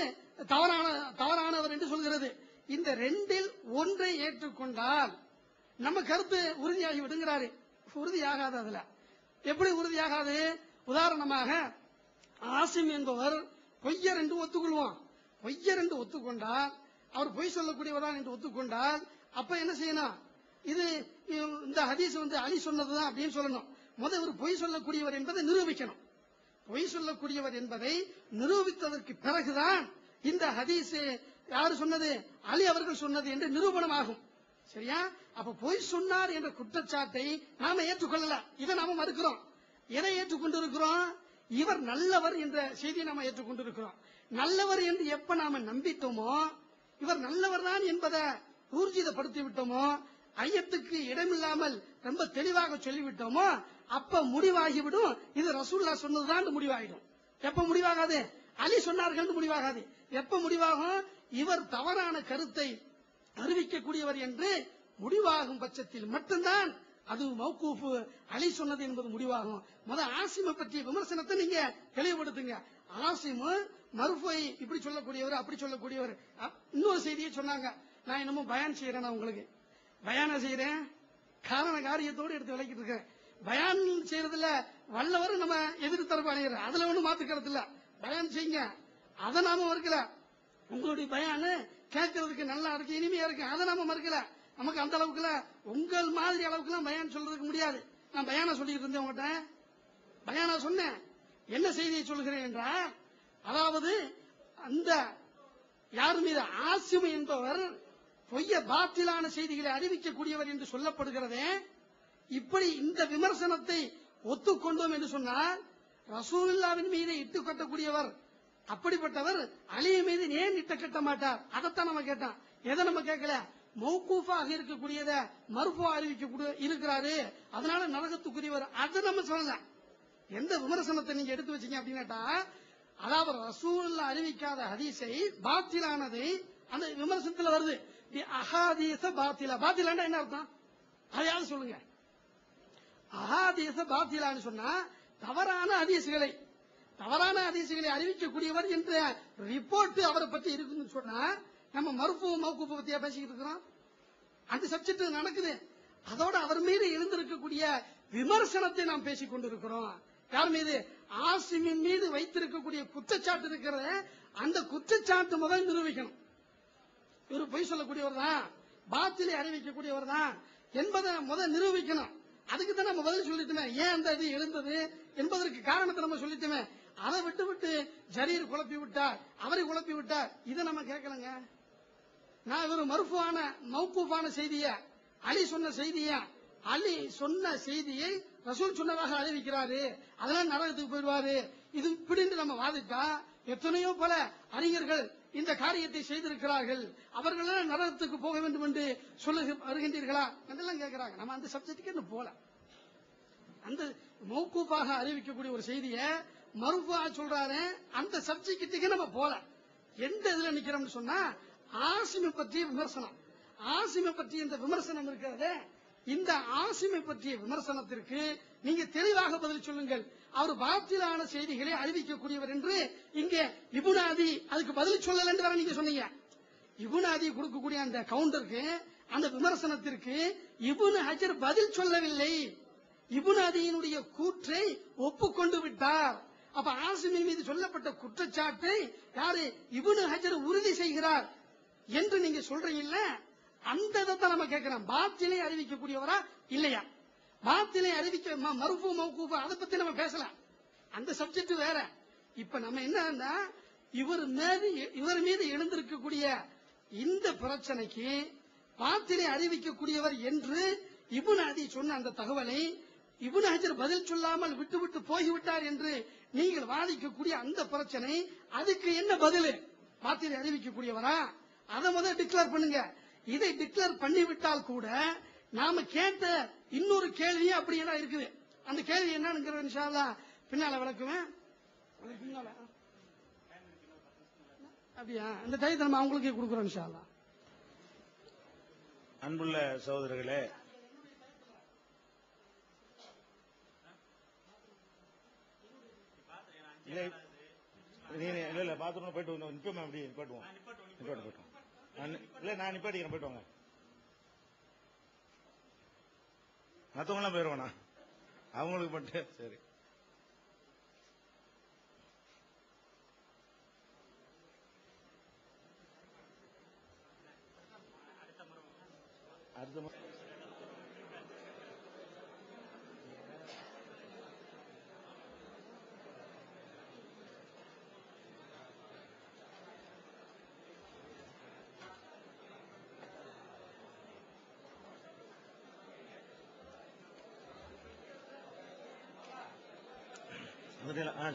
தவறானவர் என்று சொல்கிறது. இந்த 2ல் ஒன்றை ஏற்றுக்கொண்டால் நம்ம கருத்து உறுதியாகி விடுங்கிறாரு. உறுதியாகாது. அதுல எப்படி உறுதியாகாது? உதாரணமாக ஆசிம் என்பவர் பொய்யர் என்று ஒத்துக்கொள்வோம். பொய்யர் என்று ஒத்துக்கொண்டால், அவர் பொய் சொல்லக்கூடியவர்தான் என்று ஒத்துக்கொண்டால், அப்ப என்ன செய்யணும்? இது இந்த ஹதீஸ் அலி சொன்னதுதான் அப்படின்னு சொல்லணும். முதல் ஒரு பொய் சொல்லக்கூடியவர் என்பதை நிரூபிக்கணும். பொய் சொல்லக்கூடியவர் என்பதை நிரூபித்ததற்கு பிறகுதான் இந்த ஹதீஸ் யாரு சொன்னது, அலி அவர்கள் சொன்னது என்று நிரூபணம் ஆகும். சரியா? அப்ப பொய் சொன்னார் என்ற குற்றச்சாட்டை நாம ஏற்றுக்கொள்ளல, இதை நாம மறுக்கிறோம். எதை ஏற்றுக்கொண்டிருக்கிறோம்? இவர் நல்லவர் என்ற செய்தியை நாம ஏற்றுக்கொண்டிருக்கிறோம். நல்லவர் என்று எப்ப நாம நம்பிட்டோமோ, இவர் நல்லவர் தான் என்பதை ஊர்ஜிதப்படுத்தி விட்டோமோ, ஐயத்துக்கு இடமில்லாமல் ரொம்ப தெளிவாக சொல்லிவிட்டோமோ, அப்ப முடிவாகிவிடும் இது ரசூலுல்லாஹ் சொன்னதுதான் முடிவாகிடும். எப்ப முடிவாகாது? அலி சொன்னார்கள் முடிவாகாது. எப்ப முடிவாகும்? இவர் தவறான கருத்தை அறிவிக்கக்கூடியவர் என்று முடிவாகும் பட்சத்தில் மட்டும்தான் அது மௌகூஃப் அலி சொன்னது என்பது முடிவாகும். ஆசிமை பற்றிய விமர்சனத்தை நீங்க தெளிவுபடுத்துங்க. ஆசிமு மர்ஃபுவை இப்படி சொல்லக்கூடியவர் அப்படி சொல்லக்கூடியவர். இன்னொரு செய்தியை சொன்னாங்க. நான் என்னமோ பயான் செய்யறேன், நான் உங்களுக்கு பயானா செய்யறேன், காரண காரியத்தோடு எடுத்து விளக்கிட்டு இருக்கேன். பயான் செய்யறதுல வல்லவர் நம்ம எதிர் தரப்பு அணிகிறோம், அதுல ஒண்ணு மாத்துக்கிறது இல்ல. பயான் செய்யுங்க, அதை நாம மறுக்கல. உங்களுடைய பயானு கேட்கறதுக்கு நல்லா இருக்கு, இனிமையா இருக்கு, அதை நாம மறுக்கல. நமக்கு அந்த அளவுக்குல உங்கள் மாதிரி அளவுக்குலாம் பயான் சொல்றதுக்கு முடியாது. நான் பயானா சொல்லிட்டு இருந்தேன் உங்ககிட்ட, பயானா சொன்னேன். என்ன செய்தியை சொல்கிறேன் என்றால், அதாவது அந்த யார் மீது ஆசிம் என்பவர் பொய்ய பாத்திலான செய்திகளை அறிவிக்கக்கூடியவர் என்று சொல்லப்படுகிறதே, இப்படி இந்த விமர்சனத்தை ஒத்துக்கொண்டோம் என்று சொன்னால் ரசூலுல்லாவின் மீது இட்டு கட்டக்கூடியவர், அப்படிப்பட்டவர் அலி மீது ஏன் இட்ட கட்ட மாட்டார்? அதைத்தான் நம்ம கேட்டோம். எதை நம்ம கேட்கல? மௌகூஃபாக இருக்கக்கூடியத மர்ஃபூஆ அறிவிக்க இருக்கிறாரு, அதனால நரகத்துக்குரியவர், அதை நம்ம சொல்லல. எந்த விமர்சனத்தை நீங்க எடுத்து வச்சீங்க அப்படின்னா, அதாவது ரசூலுல்லாஹ் அறிவிக்காத ஹதீஸை பாத்திலானதை அந்த விமர்சனத்தில் வருது. அஹாதீஸ பாத்திலா, பாத்திலான்னா என்ன அர்த்தம்? அதையாவது சொல்லுங்க. அஹாதீஸ பாத்திலான்னு சொன்னா தவறான ஹதீஸ்களை அறிவிக்கக்கூடியவர் என்ற ரிப்போர்ட் அவரை பற்றி இருக்குன்னு சொன்னா, நம்ம மர்ஃபூ மௌகூஃப் பத்தியா பேசிக்கிட்டு இருக்கிறோம்? அந்த சப்ஜெக்ட் நடக்குது. அதோட அவர் மீது எழுந்திருக்கக்கூடிய விமர்சனத்தை நாம் பேசிக் கொண்டிருக்கிறோம். யார் மீது? ஆசிமின் மீது வைத்திருக்கக்கூடிய குற்றச்சாட்டு இருக்கிறத, அந்த குற்றச்சாட்டு முதல் நிரூபிக்கணும். இவர் பொய் சொல்லக்கூடியவர் தான், பாத்திலை அறிவிக்கக்கூடியவர் தான் என்பதை முதல் நிரூபிக்கணும். அதுக்கு தான் நம்ம பதில் சொல்லிட்டுமே. ஏன் அந்த இது எழுந்தது என்பதற்கு காரணத்தை நம்ம சொல்லிட்டுமே. அதை விட்டு ஜரீர் குழப்பி விட்டார், அவரை குழப்பி விட்டார், இதை நம்ம கேட்கலங்க. நான் இவர் மர்ஃபூஆன மௌகூஃபான செய்திய, அலி சொன்ன செய்தியை ரசூல் சொன்னதாக அறிவிக்கிறாரு, அதெல்லாம் நரகத்துக்கு போயிடுவாரு, இது இப்படின்னு நம்ம வாதிட்டா, எத்தனையோ பல அறிஞர்கள் இந்த காரியத்தை செய்திருக்கிறார்கள், அவர்கள் நரகத்துக்கு போக வேண்டும் என்று சொல்ல வருகின்றீர்களா என்றெல்லாம் கேட்கிறாங்க. நம்ம அந்த சப்ஜெக்டுக்கு இன்னும் போல. அந்த மௌகூஃபாக அறிவிக்கக்கூடிய ஒரு செய்தியை மர்ஃபூஆ சொல்றாரு, அந்த சப்ஜெக்டுக்கு நம்ம போல. எந்த இதுல நிக்கிறோம்னு சொன்னா, ஆசிமை பற்றிய விமர்சனம், ஆசிமை பற்றிய இந்த விமர்சனம் இருக்கிறதே, இந்த ஆசிமை பற்றிய விமர்சனத்திற்கு நீங்க தெளிவாக பதில் சொல்லுங்கள். அவர் பாத்திலான செய்திகளை அறிவிக்கக்கூடியவர் என்று இங்கே இப்னு அதி அதுக்கு பதில் சொல்லல என்று நீங்க சொன்னீங்க. இப்னு அதி கொடுக்கக்கூடிய அந்த கவுண்டருக்கு, அந்த விமர்சனத்திற்கு இப்னு ஹஜர் பதில் சொல்லவில்லை. இப்னு அதியினுடைய கூற்றை ஒப்புக்கொண்டு விட்டார். அப்ப ஆசிமின் மீது சொல்லப்பட்ட குற்றச்சாட்டை யாரு? இப்னு ஹஜர் உறுதி செய்கிறார் என்று நீங்க சொல்றீங்கல்ல, அந்த இதை நம்ம கேட்கிறோம். பாத்திலை அறிவிக்கக்கூடியவரா இல்லையா? பாத்திலை அறிவிக்க மர்ஃபூ மௌகூஃப் அதை பத்தி நம்ம பேசலாம், அந்த சப்ஜெக்ட் வேற. இப்ப நம்ம என்னன்னா, இவர் மீது எழுந்திருக்கக்கூடிய இந்த பிரச்சனைக்கு பாத்திலை அறிவிக்கக்கூடியவர் என்று இப்னு அதி சொன்ன அந்த தகவலை இப்னு ஹஜர் பதில் சொல்லாமல் விட்டு போய்விட்டார் என்று நீங்கள் வாதிக்கக்கூடிய அந்த பிரச்சனை, அதுக்கு என்ன பதில்? பாத்திலை அறிவிக்கக்கூடியவரா? அதை முதல் டிக்ளேர் பண்ணுங்க. இதை டிக்ளேர் பண்ணிவிட்டால் கூட நாம கேட்ட இன்னொரு கேள்வி அப்படி என்ன இருக்குது, அந்த கேள்வி என்னன்னு இன்ஷா அல்லாஹ் பின்னால விளக்குவேன். அப்படியா? அந்த டைத்தை நம்ம அவங்களுக்கே கொடுக்குறோம் இன்ஷா அல்லாஹ். அன்புள்ள சகோதரர்களே, இல்ல பாத்ரூம் போயிட்டு நிப்போம், அப்படி நிப்பாட்டுவோம். இல்ல நான் நிப்பாட்டிக்கிறேன், போயிட்டு வாங்க. மத்தவங்க எல்லாம் போயிருவானா? அவங்களுக்கு மட்டும் சரி. அடுத்த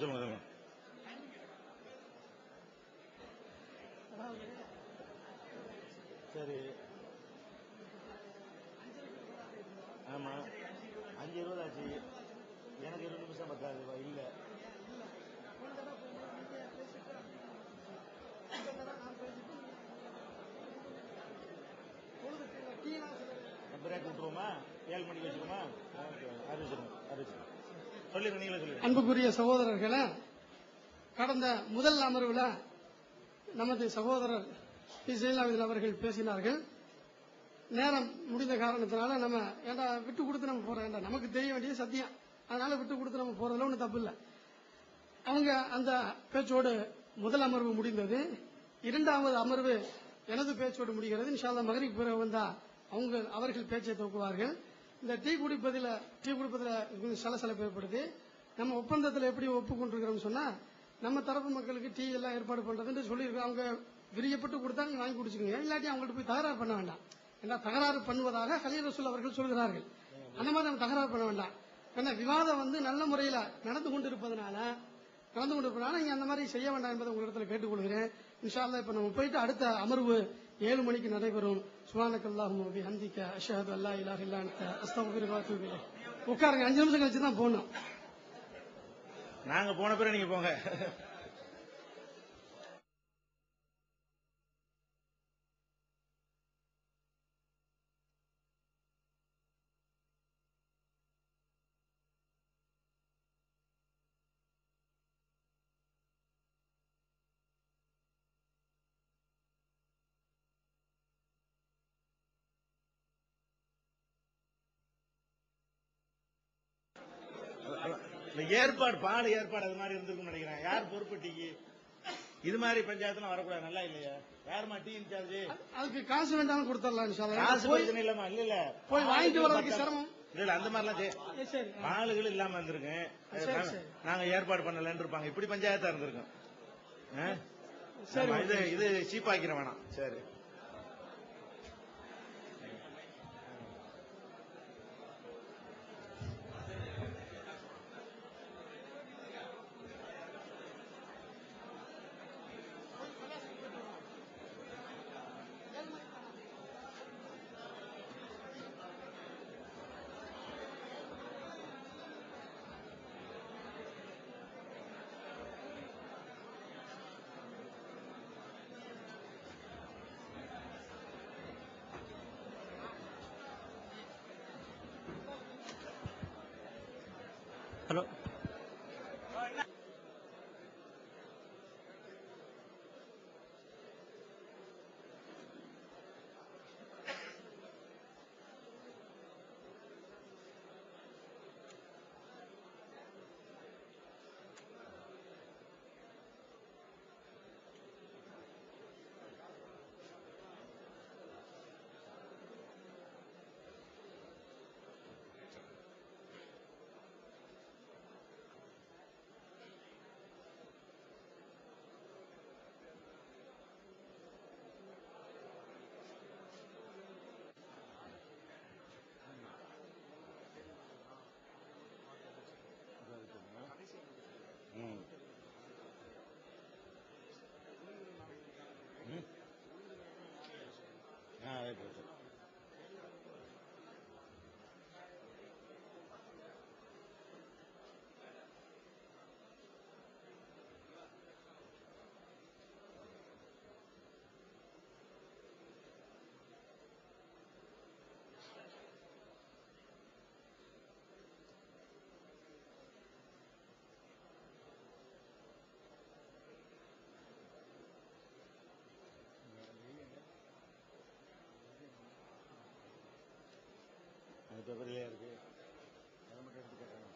சொல்லுங்க. சரி, ஆமா 5:20 ஆச்சு. எனக்கு 2 நிமிஷம் பத்தாது. இல்ல டீ கூட்டுருவோமா? 7 மணிக்கு வச்சுக்கோமா? அறிவிச்சிருங்க. சொல்லிருங்க, நீங்களே சொல்லிருங்க. அன்புக்குரிய சகோதரர்களே, கடந்த முதல் அமர்வில் நமது சகோதரர் இஸ்மாயில் அவர்கள் பேசினார்கள். நேரம் முடிந்த காரணத்தினால நம்ம ஏண்டா விட்டு கொடுத்து நம்ம போறோம், நமக்கு தெரிய வேண்டிய சத்தியம், அதனால விட்டு கொடுத்து நம்ம போறதுல ஒன்றும் தப்பு இல்லை. அவங்க அந்த பேச்சோடு முதல் அமர்வு முடிந்தது. இரண்டாவது அமர்வு எனது பேச்சோடு முடிகிறது. இன்ஷா அல்லாஹ் மகரிப் பிறகு வந்தா அவர்கள் பேச்சை துவக்குவார்கள். இந்த டீ குடிப்பதில் கொஞ்சம் சலசலப்பு ஏற்படுது. நம்ம ஒப்பந்தத்தில் எப்படி ஒப்புக்கொண்டிருக்கிறோம் சொன்னா, நம்ம தரப்பு மக்களுக்கு டீ எல்லாம் ஏற்பாடு பண்றதுன்னு சொல்லியிருக்கோம். அவங்க விரியப்பட்டு கொடுத்தா நீங்க வாங்கி குடிச்சுக்கோங்க, இல்லாட்டி அவங்கள்ட்ட போய் தகராறு பண்ண வேண்டாம். ஏன்னா தகராறு பண்ணுவதாக கலீல் ரசூல் அவர்கள் சொல்கிறார்கள். அந்த மாதிரி நம்ம தகராறு பண்ண வேண்டாம். ஏன்னா விவாதம் நல்ல முறையில் நடந்து கொண்டிருப்பதனால நீங்க அந்த மாதிரி செய்ய வேண்டாம் என்பதை உங்களிடத்தில் கேட்டுக்கொள்கிறேன். இன்ஷா அல்லாஹ் இப்ப நம்ம போயிட்டு அடுத்த அமர்வு 7 மணிக்கு நடைபெறும். சுப்ஹானக்கல்லாஹும்ம வ பிஹம்திக அஷ்ஹது அல்லா இலாஹ இல்லா அன்த அஸ்தக்ஃபிருக வ அத்தூபு இலைக். உட்காருங்க, 5 நிமிஷம் கழிச்சு தான் போகணும். நாங்க போன பிறகு நீங்க போங்க. இந்த ஏற்பாடு அது மாதிரி இருந்திருக்கும் நினைக்கிறேன். யார் பொறுப்பு டீக்கு? இது மாதிரி பஞ்சாயத்துல வரக்கூடாது, நல்லா இல்லையா? யாருமா டீ இன்சார்ஜ்? அதுக்கு காசு வேண்டாம் கொடுத்துடலாம் இன்ஷா அல்லாஹ். காசு பிரச்சனை இல்லமா? இல்ல போய் வாங்கிட்டு வரதுக்கு சிரமம் இல்ல, அந்த மாதிரிலாம் ஆளுகள் இல்லாம இருந்திருக்கு. நாங்க ஏற்பாடு பண்ணலன்னு இருப்பாங்க. இப்படி பஞ்சாயத்தா இருந்திருக்கும். இது சீப்பாக்கிற வேணாம். சரி, ஹலோ. பேப்பர்லயே இருக்கு. அதை மட்டும் எடுத்து கேட்டாங்க.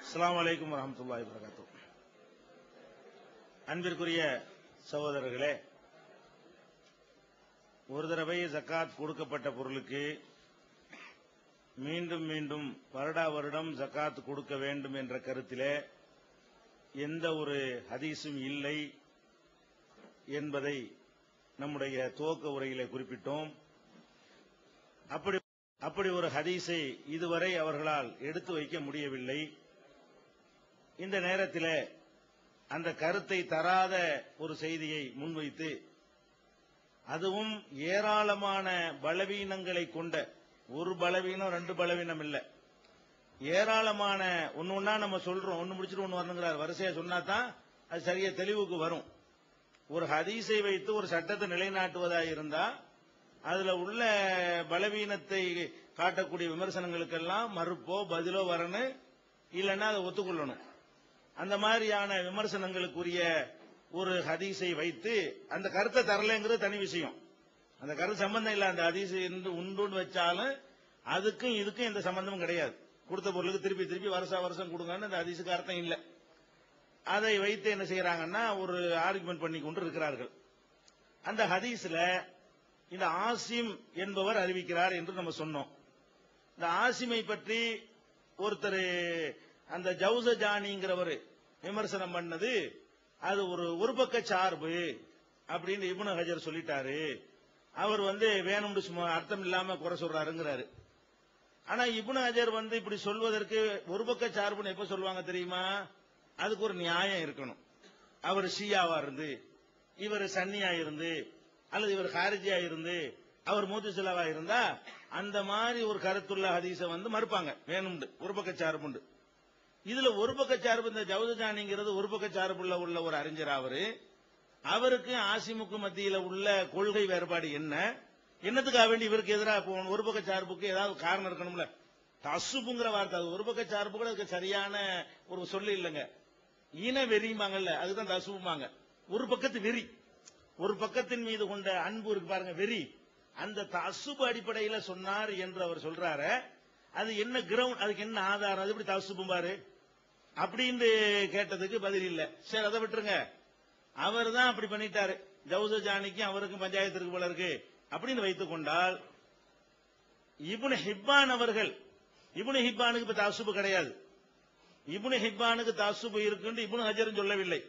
அஸ்ஸலாமு அலைக்கும் வரஹ்மத்துல்லாஹி வபரகாத்துஹு. அன்பிற்குரிய சகோதரர்களே, ஒரு தடவை ஜக்காத் கொடுக்கப்பட்ட பொருளுக்கு மீண்டும் மீண்டும் வருடா வருடம் ஜகாத் கொடுக்க வேண்டும் என்ற கருத்திலே எந்த ஒரு ஹதீஸும் இல்லை என்பதை நம்முடைய துவக்க உரையிலே குறிப்பிட்டோம். அப்படி ஒரு ஹதீஸை இதுவரை அவர்களால் எடுத்து வைக்க முடியவில்லை. இந்த நேரத்தில் அந்த கருத்தை தராத ஒரு செய்தியை முன்வைத்து, அதுவும் ஏராளமான பலவீனங்களை கொண்ட, ஒரு பலவீனம் ரெண்டு பலவீனம் இல்ல, ஏராளமான ஒன்னா நம்ம சொல்றோம், ஒன்னு முடிச்சுட்டு ஒன்னு வரணுங்கிறார். வரிசையா சொன்னா தான் அது சரியா தெளிவுக்கு வரும். ஒரு ஹதீஸை வைத்து ஒரு சட்டத்தை நிலைநாட்டுவதாக இருந்தா அதுல உள்ள பலவீனத்தை காட்டக்கூடிய விமர்சனங்களுக்கெல்லாம் மறுப்போ பதிலோ வரணும், இல்லைன்னா அதை ஒத்துக்கொள்ளணும். அந்த மாதிரியான விமர்சனங்களுக்குரிய ஒரு ஹதீஸை வைத்து அந்த கருத்தை தரலைங்கிறது தனி விஷயம். அந்த கருத்து சம்பந்தம் இல்ல, அந்த ஹதீஸ் உண்டுன்னு வச்சாலும் அதுக்கும் இதுக்கும் எந்த சம்பந்தமும் கிடையாது. கொடுத்த பொருளுக்கு திருப்பி திருப்பி வருஷம் கொடுங்கன்னு அந்த ஹதீஸுக்கு அர்த்தம் இல்லை. அதை வைத்து என்ன செய்யறாங்கன்னா ஒரு ஆர்குமெண்ட் பண்ணி கொண்டு இருக்கிறார்கள். அந்த ஹதீஸ்ல இந்த ஆசிம் என்பவர் அறிவிக்கிறார் என்று நம்ம சொன்னோம். இந்த ஆசிமை பற்றி ஒருத்தர் அந்த ஜவுசஜானிங்கிறவர் விமர்சனம் பண்ணது, அது ஒரு பக்க சார்பு அப்படின்னு இப்னு ஹஜர் சொல்லிட்டாரு. அவர் வேணும்னு சும்மா அர்த்தம் இல்லாம குறை சொல்றாருங்கிறாரு. ஆனா இப்னு ஹஜர் இப்படி சொல்வதற்கு ஒரு பக்க சார்புன்னு எப்ப சொல்லுவாங்க தெரியுமா? அதுக்கு ஒரு நியாயம் இருக்கணும். அவர் ஷியாவா இருந்து, இவர் சன்னியா இருந்து, அல்லது இவர் ஹாரிஜியா இருந்து, அவர் முத்தசிலாவா இருந்தா அந்த மாதிரி ஒரு கருத்துள்ள ஹதீஸை மறுப்பாங்க வேணும்னு, ஒரு பக்க சார்புண்டு. இதுல ஒரு பக்க சார்பு, இந்த ஜவுசஜானிங்கிறது ஒரு பக்க சார்புள்ள ஒரு அறிஞர். அவருக்கு ஆசிமுக்கு மத்தியில உள்ள கொள்கை வேறுபாடு என்னத்துக்காக வேண்டி இவருக்கு எதிராக ஒரு பக்க சார்புக்கு ஏதாவது காரணம் இருக்கணும்ல. தசுப்புங்கிற வார்த்தை, அது ஒரு பக்க சார்பு கூட அதுக்கு சரியான ஒரு சொல்லு இல்லைங்க. இன வெறியுமாங்கல்ல, அதுதான் தசுப்புமாங்க. ஒரு பக்கத்து வெறி, ஒரு பக்கத்தின் மீது கொண்ட அன்பு இருக்கு பாருங்க, வெறி. அந்த தசுப்பு அடிப்படையில் சொன்னார் என்று அவர் சொல்றாரு. அது என்ன கிரவுண்ட், அதுக்கு என்ன ஆதாரம், அது எப்படி தசுப்பும் பாரு அப்படின்னு கேட்டதுக்கு பதில் இல்ல. சரி, அதை விட்டுருங்க. அவர் தான் அப்படி பண்ணிட்டாரு. ஜவுசஜானிக்கும் அவருக்கும் பஞ்சாயத்து இருக்கு போல இருக்கு அப்படின்னு வைத்துக் கொண்டால், இப்னு ஹிப்பான் அவர்கள், இப்னு ஹிப்பானுக்கு இப்ப தசுப்பு கிடையாது. இப்னு ஹிப்பானுக்கு தசுப்பு இருக்குன்னு இப்னு ஹஜரும் சொல்லவில்லை.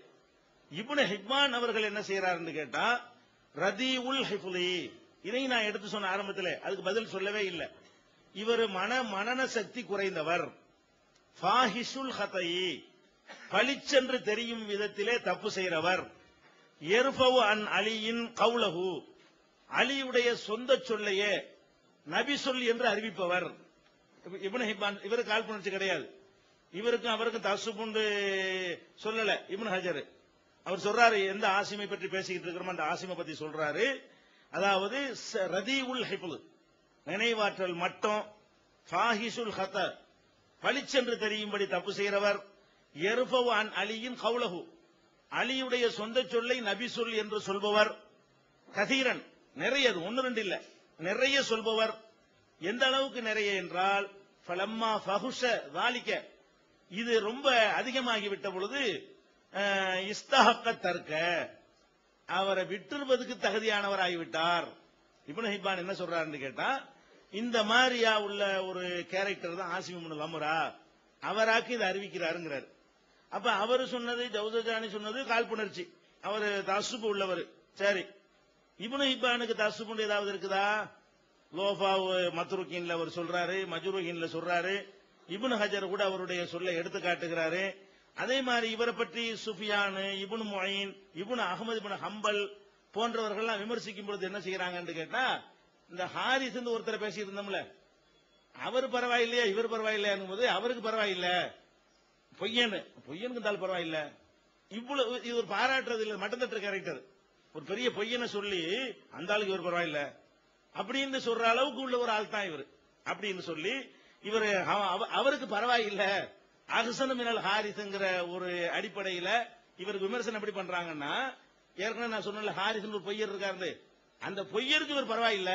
இப்னு ஹிப்பான் அவர்கள் என்ன செய்யறாருன்னு கேட்டா, ரதீஉல் ஹிஃப்லி, இதையும் நான் எடுத்து சொன்ன ஆரம்பத்தில், அதுக்கு பதில் சொல்லவே இல்லை. இவர் மனன சக்தி குறைந்தவர், ஃபாஹிஷுல் ஹதை, பளிச்சென்று தெரியும் விதத்திலே தப்பு செய்கிறவர், எர்ஃபவு அன் அலியின் கௌலஹு, அலியுடைய சொந்த சொல்லையே நபி சொல் என்று அறிவிப்பவர். இப்னு ஹிப்பான் இவருக்கு காழ்ப்புணர்ச்சி கிடையாது. இவருக்கும் அவருக்கும் தசுப்புண்டு சொல்லல இப்னு ஹஜர். அவர் சொல்றாரு, எந்த ஆசிமை பற்றி பேசிக்கிட்டு இருக்கிறோம் அந்த ஆசிமை பத்தி சொல்றாரு. அதாவது ரதீஉல் ஹிஃப்ல், நினைவாற்றல் மட்டம், ஃபாஹிஷுல் ஹத, பளிச்சென்று தெரியும்படி தப்பு செய்கிறவர், எர்ஃபவு அன் அலியின் கௌலஹு, அலியுடைய சொந்த சொல்லை நபி சொல் என்று சொல்பவர், கதீரன், நிறைய, ஒன்னு ரெண்டு இல்ல, நிறைய சொல்பவர். எந்த அளவுக்கு நிறைய என்றால், ஃபலம்மா ஃபஹுஷ தாலிக, இது ரொம்ப அதிகமாகிவிட்ட பொழுது, இஸ்தஹக்க தர்க்க, அவரை விட்டுருவதற்கு தகுதியானவர் ஆகிவிட்டார். இப்னு ஹிப்பான் என்ன சொல்றாருன்னு கேட்டா, இந்த மாதிரியா உள்ள ஒரு கேரக்டர் தான் ஆசிம் இப்னு லம்ரா, அவராக்கு இதை அறிவிக்கிறாருங்கிறார். அப்ப அவர் சொன்னது, ஜவுசஜானி சொன்னது காழ்ப்புணர்ச்சி, அவர் தசுப்பு உள்ளவர். சரி, இப்னு ஹிப்பானுக்கு தசுப்பு ஏதாவது இருக்குதா? லோஃபா மத்ருகீன்ல அவர் சொல்றாரு, மஜ்ரூஹீன்ல சொல்றாரு. இப்னு ஹஜர் கூட அவருடைய சொல்லை எடுத்து காட்டுகிறாரு. அதே மாதிரி இவரை பற்றி சுஃபியான், இப்னு முயின், இப்னு அஹ்மத் இப்னு ஹம்பல் போன்றவர்கள் விமர்சிக்கும் பொழுது என்ன செய்யறாங்கன்னு கேட்டா, இந்த ஹாரிஸ் ஒருத்தரை பேசிட்டு இருந்தோம்ல, அவர் பரவாயில்லையா இவர் பரவாயில்லையா போது அவருக்கு பரவாயில்ல, பொய்யனுக்கு தால் பரவாயில்ல, இவ்வளவு இது ஒரு பாராட்டுறது இல்ல, மட்டம் தட்டுற கேரக்டர். ஒரு பெரிய பொய்யனை சொல்லி அந்த ஆளுக்கு இவர் பரவாயில்ல அப்படின்னு சொல்ற அளவுக்கு உள்ள ஒரு ஆள் தான் இவர் அப்படின்னு சொல்லி, இவர் அவருக்கு பரவாயில்ல அஹ்சனு மினல் ஹாரிஸ்ங்கிற ஒரு அடிப்படையில இவருக்கு விமர்சனம் எப்படி பண்றாங்கன்னா, ஏற்கனவே நான் சொன்ன ஹாரிஸ் ஒரு பொய்யர் இருக்காரு, அந்த பொய்யருக்கு இவர் பரவாயில்ல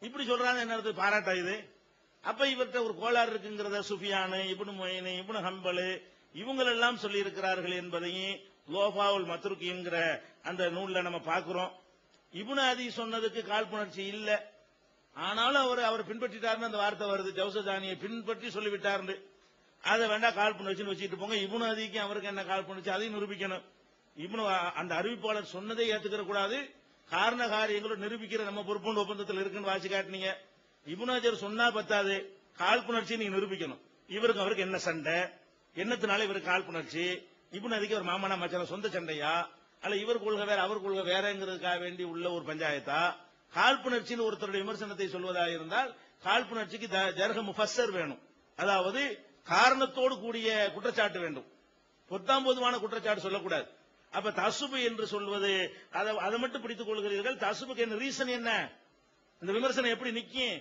இப்படி சொல்றாங்க. என்ன பாராட்டா இது? அப்ப இவர்கிட்ட ஒரு கோளாறு இருக்குங்கிறத சுஃபியானு, இப்னு முயின், இப்னு ஹம்பல் இவங்களெல்லாம் சொல்லி இருக்கிறார்கள் என்பதையும் லோஃபாவுல் மத்ருகீன்கிற அந்த நூல்ல நம்ம பார்க்கிறோம். இப்னு அதி சொன்னதுக்கு காழ்ப்புணர்ச்சி இல்ல, ஆனாலும் அவர் பின்பற்றிட்டாருன்னு அந்த வார்த்தை வருது, ஜவுசஜானியை பின்பற்றி சொல்லிவிட்டாரு. அதை வேண்டாம் கால் பண்ண வச்சுன்னு வச்சுட்டு போங்க. இப்னு அதிக்கும் அவருக்கு என்ன கால் பண்ணுச்சு அதையும் நிரூபிக்கணும். இப்னு அந்த அறிவிப்பாளர் சொன்னதை ஏத்துக்கிற கூடாது, காரண காரியங்களும் நிரூபிக்கிற நம்ம பொறுப்புண்டு ஒப்பந்தத்தில் இருக்குன்னு வாசி காட்டினீங்க. இப்னு ஹஜர் சொன்னா பத்தாது, காழ்ப்புணர்ச்சி நீங்க நிரூபிக்கணும். இவருக்கு அவருக்கு என்ன சண்டை, என்னத்தினால இவருக்கு காழ்ப்புணர்ச்சி, இப்னு அதிக்கு ஒரு மாமனா மச்சான சொந்த சண்டையா, அல்ல இவர் கொள்கை வேற அவர் கொள்கை வேறங்கிறதுக்காக வேண்டி உள்ள ஒரு பஞ்சாயத்தா? காழ்ப்புணர்ச்சின்னு ஒருத்தருடைய விமர்சனத்தை சொல்வதாக இருந்தால் காழ்ப்புணர்ச்சிக்கு ஜர்ஹ முஃபஸ்ஸர் வேணும், அதாவது காரணத்தோடு கூடிய குற்றச்சாட்டு வேண்டும், பொத்தாம் பொதுவான குற்றச்சாட்டு சொல்லக்கூடாது. அப்ப தசுபு என்று சொல்வது அதை மட்டும் பிடித்துக் கொள்கிறீர்கள். தசுபுக்கு என்ன ரீசன், என்ன இந்த விமர்சனம் எப்படி நிக்கும்?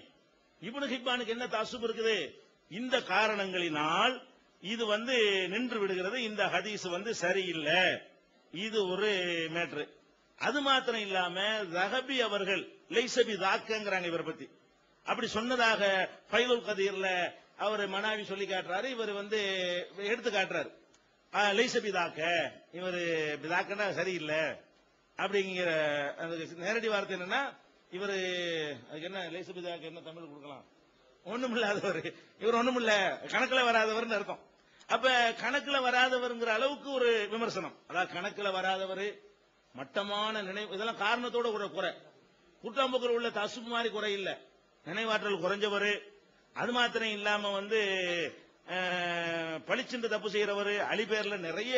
இப்னு ஹிப்பானுக்கு என்ன தசுபு இருக்குது? இந்த காரணங்களினால் இது நின்று விடுகிறது. இந்த ஹதீஸ் சரியில்லை, இது ஒரு மேட்ரு. அது மாத்திரம் இல்லாம ரஹபி அவர்கள் லைசபி தாக்கங்கிறாங்க இவரை பத்தி. அப்படி சொன்னதாக ஃபைதுல் கதீர்ல அவர் மனாவி சொல்லி காட்டுறாரு, இவர் எடுத்து காட்டுறாரு. லைசபி தாக்க, இவர் தாக்கன்னா சரியில்லை அப்படிங்கிற நேரடி வார்த்தை என்னன்னா, இவர் அதுக்கு என்ன லைசபி தாக்க என்ன தமிழ் கொடுக்கலாம், ஒண்ணுமில்லாதவர், இவர் ஒண்ணுமில்ல கணக்குல வராதவர் அர்த்தம். அப்ப கணக்குல வராதவர்ங்கிற அளவுக்கு ஒரு விமர்சனம், அதாவது கணக்குல வராதவர், மட்டமான நினைவு, இதெல்லாம் காரணத்தோட கூட குறை. கூட்டாம்புக்கள் உள்ள தசுப்பு மாதிரி குறை இல்ல, நினைவாற்றல் குறைஞ்சவர். அது மாத்திரம் இல்லாம பளிச்சென்று தப்பு செய்யறவர், அலி பேர்ல நிறைய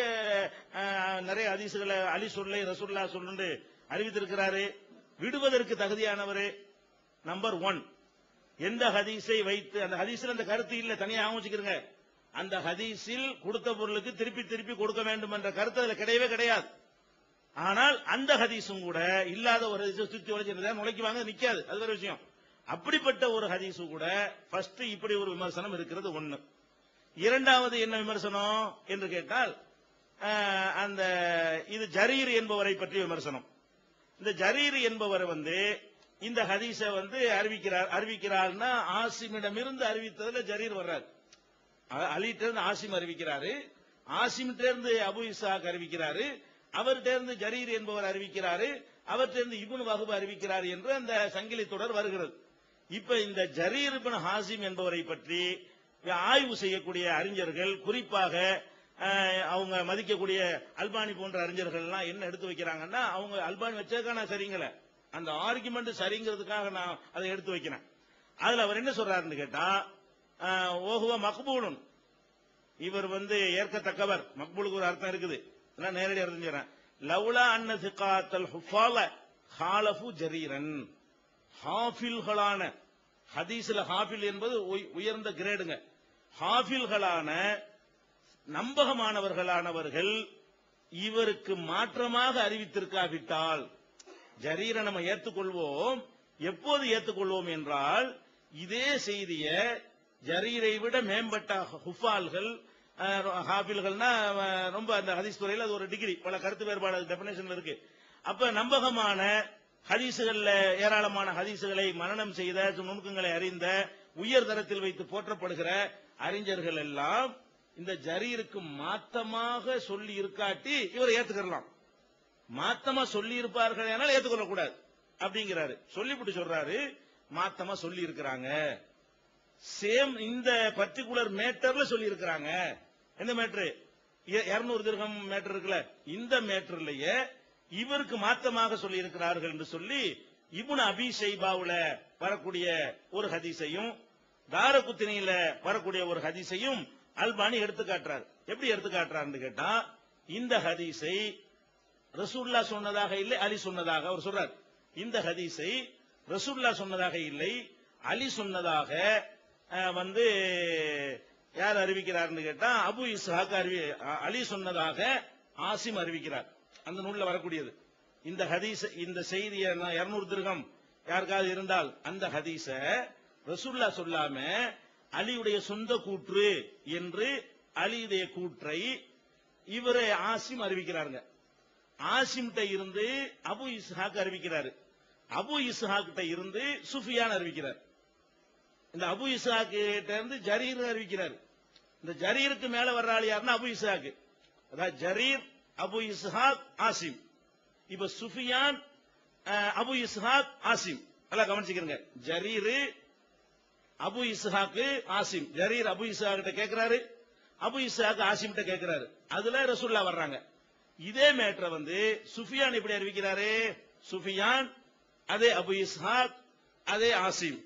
ஹதீசுகளை அலி சொல்லை ரசூலுல்லாஹ் சொல்லுன்னு அறிவித்திருக்கிறாரு. விடுவதற்கு தகுதியானவர். நம்பர் 1, எந்த ஹதீஸை வைத்து, அந்த ஹதீஸில் அந்த கருத்து இல்ல, தனியாக ஆரம்பிச்சுக்கிறங்க, அந்த ஹதீஸில் கொடுத்த பொருளுக்கு திருப்பி திருப்பி கொடுக்க வேண்டும் என்ற கருத்து அதுல கிடையவே கிடையாது. ஆனால் அந்த ஹதீஸும் கூட இல்லாத ஒரு ஹதீஸை சுத்தி உழைச்சிருந்தா நுழைக்குவாங்க, நிக்காது, அது வேற விஷயம். அப்படிப்பட்ட ஒரு ஹதீஸு கூட ஃபர்ஸ்ட் இப்படி ஒரு விமர்சனம் இருக்கிறது ஒண்ணு. இரண்டாவது என்ன விமர்சனம் என்று கேட்டால், அந்த இது ஜரீர் என்பவரை பற்றிய விமர்சனம். இந்த ஜரீர் என்பவர் இந்த ஹதீஸை அறிவிக்கிறார்னா ஆசிமிடமிருந்து அறிவித்ததுல ஜரீர் வர்றாரு. அலிட்ட இருந்து ஆசிம் அறிவிக்கிறாரு, ஆசிமிட்ட இருந்து அபு இஸ்ஹாக் அறிவிக்கிறாரு, அவர்கிட்ட இருந்து ஜரீர் என்பவர் அறிவிக்கிறாரு, அவர்கிட்ட இருந்து இப்னு வஹப் அறிவிக்கிறார் என்று அந்த சங்கிலி தொடர் வருகிறது. இப்ப இந்த ஜரீர் இப்னு ஹாசிம் என்பவரை பற்றி ஆய்வு செய்யக்கூடிய அறிஞர்கள், குறிப்பாக அவங்க மதிக்கக்கூடிய அல்பானி போன்ற அறிஞர்கள் எல்லாம் என்ன எடுத்து வைக்கிறாங்கன்னா, அவங்க அல்பானி வச்சதுக்காக நான் சரிங்கள, அந்த ஆர்குமெண்ட் சரிங்கிறதுக்காக நான் அதை எடுத்து வைக்கிறேன். அதுல அவர் என்ன சொல்றாருன்னு கேட்டா, ஓஹுவ மக்பூலுன், இவர் ஏற்கத்தக்கவர். மக்பூலுக்கு ஒரு அர்த்தம் இருக்குது, நேரடி அர்த்தம் சொல்றேன். லவ்லா அன்ன சிகாத்தல் ஹுஃபால ஹாலஃபு ஜரீரன், ஹாஃபில்களான ஹதீஸ்ல ஹாஃபில் என்பது உயர்ந்த கிரேடுங்க. ஹாஃபில்களான நம்பகமானவர்களானவர்கள் இவருக்கு மாற்றமாக அறிவித்திருக்காவிட்டால் ஜரீரை நம்ம ஏற்றுக்கொள்வோம். எப்போது ஏற்றுக்கொள்வோம் என்றால், இதே செய்திய ஜரீரை விட மேம்பட்ட ஹுஃபால்கள், ஹாஃபில்கள்னா ரொம்ப அந்த ஹதீஸ் துறையில் அது ஒரு டிகிரி, பல கருத்து வேறுபாடு டெபினேஷன்ல இருக்கு. அப்ப நம்பகமான ஹதீசுகள்ல ஏராளமான ஹதீசுகளை மனனம் செய்த, நுணுக்கங்களை அறிந்த, உயர் தரத்தில் வைத்து போற்றப்படுகிற அறிஞர்கள் எல்லாம் இந்த ஜரீருக்கு மாத்தமாக சொல்லி இருக்காட்டி இவரை ஏத்துக்கலாம். மாத்தமா சொல்லி இருப்பார்கள் ஆனால் ஏத்துக்கொள்ள கூடாது அப்படிங்கிறாரு. சொல்லிவிட்டு சொல்றாரு, மாத்தமா சொல்லி இருக்கிறாங்க, சேம் இந்த பர்டிகுலர் மேட்டர்ல சொல்லி இருக்கிறாங்க. எந்த மேட்ரு? 200 திர்ஹம் மேட்டர் இருக்குல்ல, இந்த மேட்டர்லயே இவருக்கு மாத்தமாக சொல்லி இருக்கிறார்கள் என்று சொல்லி இப்னு அபி ஷைபாவுல வரக்கூடிய ஒரு ஹதீஸையும் தாரகுத்னியில வரக்கூடிய ஒரு ஹதீஸையும் அல்பானி எடுத்து காட்டுறார். எப்படி எடுத்து காட்டுறாருன்னு கேட்டா, இந்த ஹதீஸை ரசூலுல்லாஹ் சொன்னதாக இல்லை, அலி சொன்னதாக அவர் சொல்றார். இந்த ஹதீஸை ரசூலுல்லாஹ் சொன்னதாக இல்லை, அலி சொன்னதாக யார் அறிவிக்கிறார்னு கேட்டா, அபு இஸ்ஹாக் அலி சொன்னதாக ஆசிம் அறிவிக்கிறார். அந்த நூல்ல வரக்கூடியது இந்த ஹதீஸ். இந்த செய்திய 200 திர்ஹம் யாருக்காவது இருந்தால் அந்த ஹதீஸ ரசூலுல்லாஹ் சொல்லாம அலியுடைய சொந்த கூற்று என்று அலியுடைய கூற்றை இவரே ஆசிம் அறிவிக்கிறாருங்க. ஆசிம்கிட்ட இருந்து அபு இஸ்ஹாக் அறிவிக்கிறாரு, அபு இஸ்ஹாக்கிட்ட இருந்து சுஃபியான் அறிவிக்கிறார், இந்த அபு இஸ்ஹாக் கிட்ட இருந்து ஜரீர் அறிவிக்கிறார். இந்த ஜரீருக்கு மேல வர்ற ஆள் யாருன்னா அபு இஸ்ஹாக். அதாவது ஜரீர், அபு இஸ்ஹாக், ஆசிம். இப்ப சுஃபியான், அபு இஸ்ஹாக், ஆசிம் நல்லா கவனிச்சுக்கிறங்க. ஜரீர் அபு இஸ்ஹாக்கு ஆசிம், ஜரீர் அபு இஸ்ஹாக் கிட்ட கேட்கிறாரு, அபு இஸ்ஹாக் ஆசிம் கிட்ட கேட்கிறாரு. அதுல ரசூல்லா வர்றாங்க. இதே மேட்டரை வந்து சுஃபியான் இப்படி அறிவிக்கிறாரு. சுஃபியான், அதே அபு இஸ்ஹாக், அதே ஆசிம்,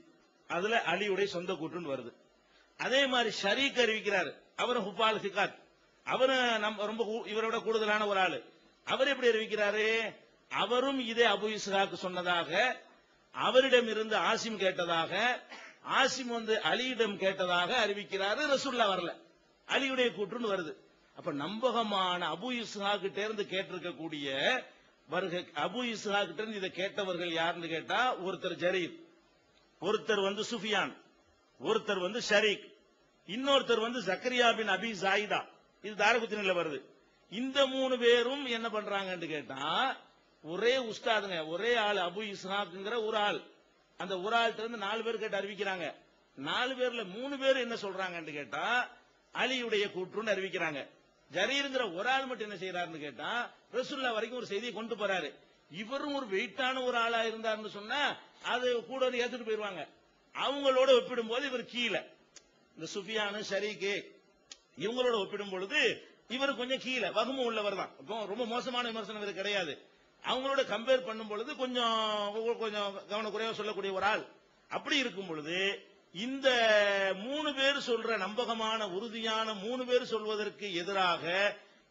அதுல அலியுடைய சொந்த கூட்டுன்னு வருது. அதே மாதிரி ஷரீக் அறிவிக்கிறாரு. அவரும் ஹுபால் ஹிகாத், அவரும் ரொம்ப இவரோட கூடுதலான ஒரு ஆளு. அவர் எப்படி அறிவிக்கிறாரு? அவரும் இதே அபு இஸ்ஹாக் சொன்னதாக, அவரிடம் இருந்து ஆசிம் கேட்டதாக, ஆசிம் வந்து அலியிடம் கேட்டதாக அறிவிக்கிறாரு. ரசூல்லா வரல, அலியுடைய கூற்றுன்னு வருது. அப்ப நம்பகமான அபு இஸ்ஹாக் கிட்ட இருந்து கேட்டிருக்கக்கூடிய வருகை, அபு இஸ்ஹாக் கிட்ட இருந்து இதை கேட்டவர்கள் யாருன்னு கேட்டா, ஒருத்தர் ஜரீர், ஒருத்தர் வந்து சுஃபியான், ஒருத்தர் வந்து ஷரீக், இன்னொருத்தர் வந்து ஜக்கரியா பின் அபி ஜாயிதா. இது தாரகுத்தினில வருது. இந்த 3 பேரும் என்ன பண்றாங்கன்னு கேட்டா, ஒரே உஸ்தாதுங்க, ஒரே ஆள் அபு இஸ்ஹாக்ங்கிற ஒரு ஆள். அந்த ஒரு ஆள்கிட்ட இருந்து 4 பேர் கேட்டு அறிவிக்கிறாங்க. 4 பேர்ல 3 பேர் என்ன சொல்றாங்கன்னு கேட்டா, அலியுடைய கூற்றுன்னு அறிவிக்கிறாங்க. ஜரீர்ங்கிற ஒரு ஆள் மட்டும் என்ன செய்யறாருன்னு கேட்டா, ரசூலுல்லா வரைக்கும் ஒரு செய்தியை கொண்டு போறாரு. இவரும் ஒரு வெயிட்டான ஒரு ஆளா இருந்தாருன்னு சொன்னா அது கூட வந்து ஏத்துட்டு போயிருவாங்க. அவங்களோட ஒப்பிடும் போது இவர் கீழே, இந்த சுஃபியானு ஷரீக்கு இவங்களோட ஒப்பிடும் பொழுது இவர் கொஞ்சம் கீழே வகுமு உள்ளவர் தான். ரொம்ப மோசமான விமர்சனம் இது கிடையாது. அவங்களோட கம்பேர் பண்ணும் பொழுது கொஞ்சம் கவனக்குறைவா சொல்லக்கூடிய ஒரு ஆள். அப்படி இருக்கும் பொழுது இந்த 3 பேர் சொல்ற நம்பகமான உறுதியான 3 பேர் சொல்வதற்கு எதிராக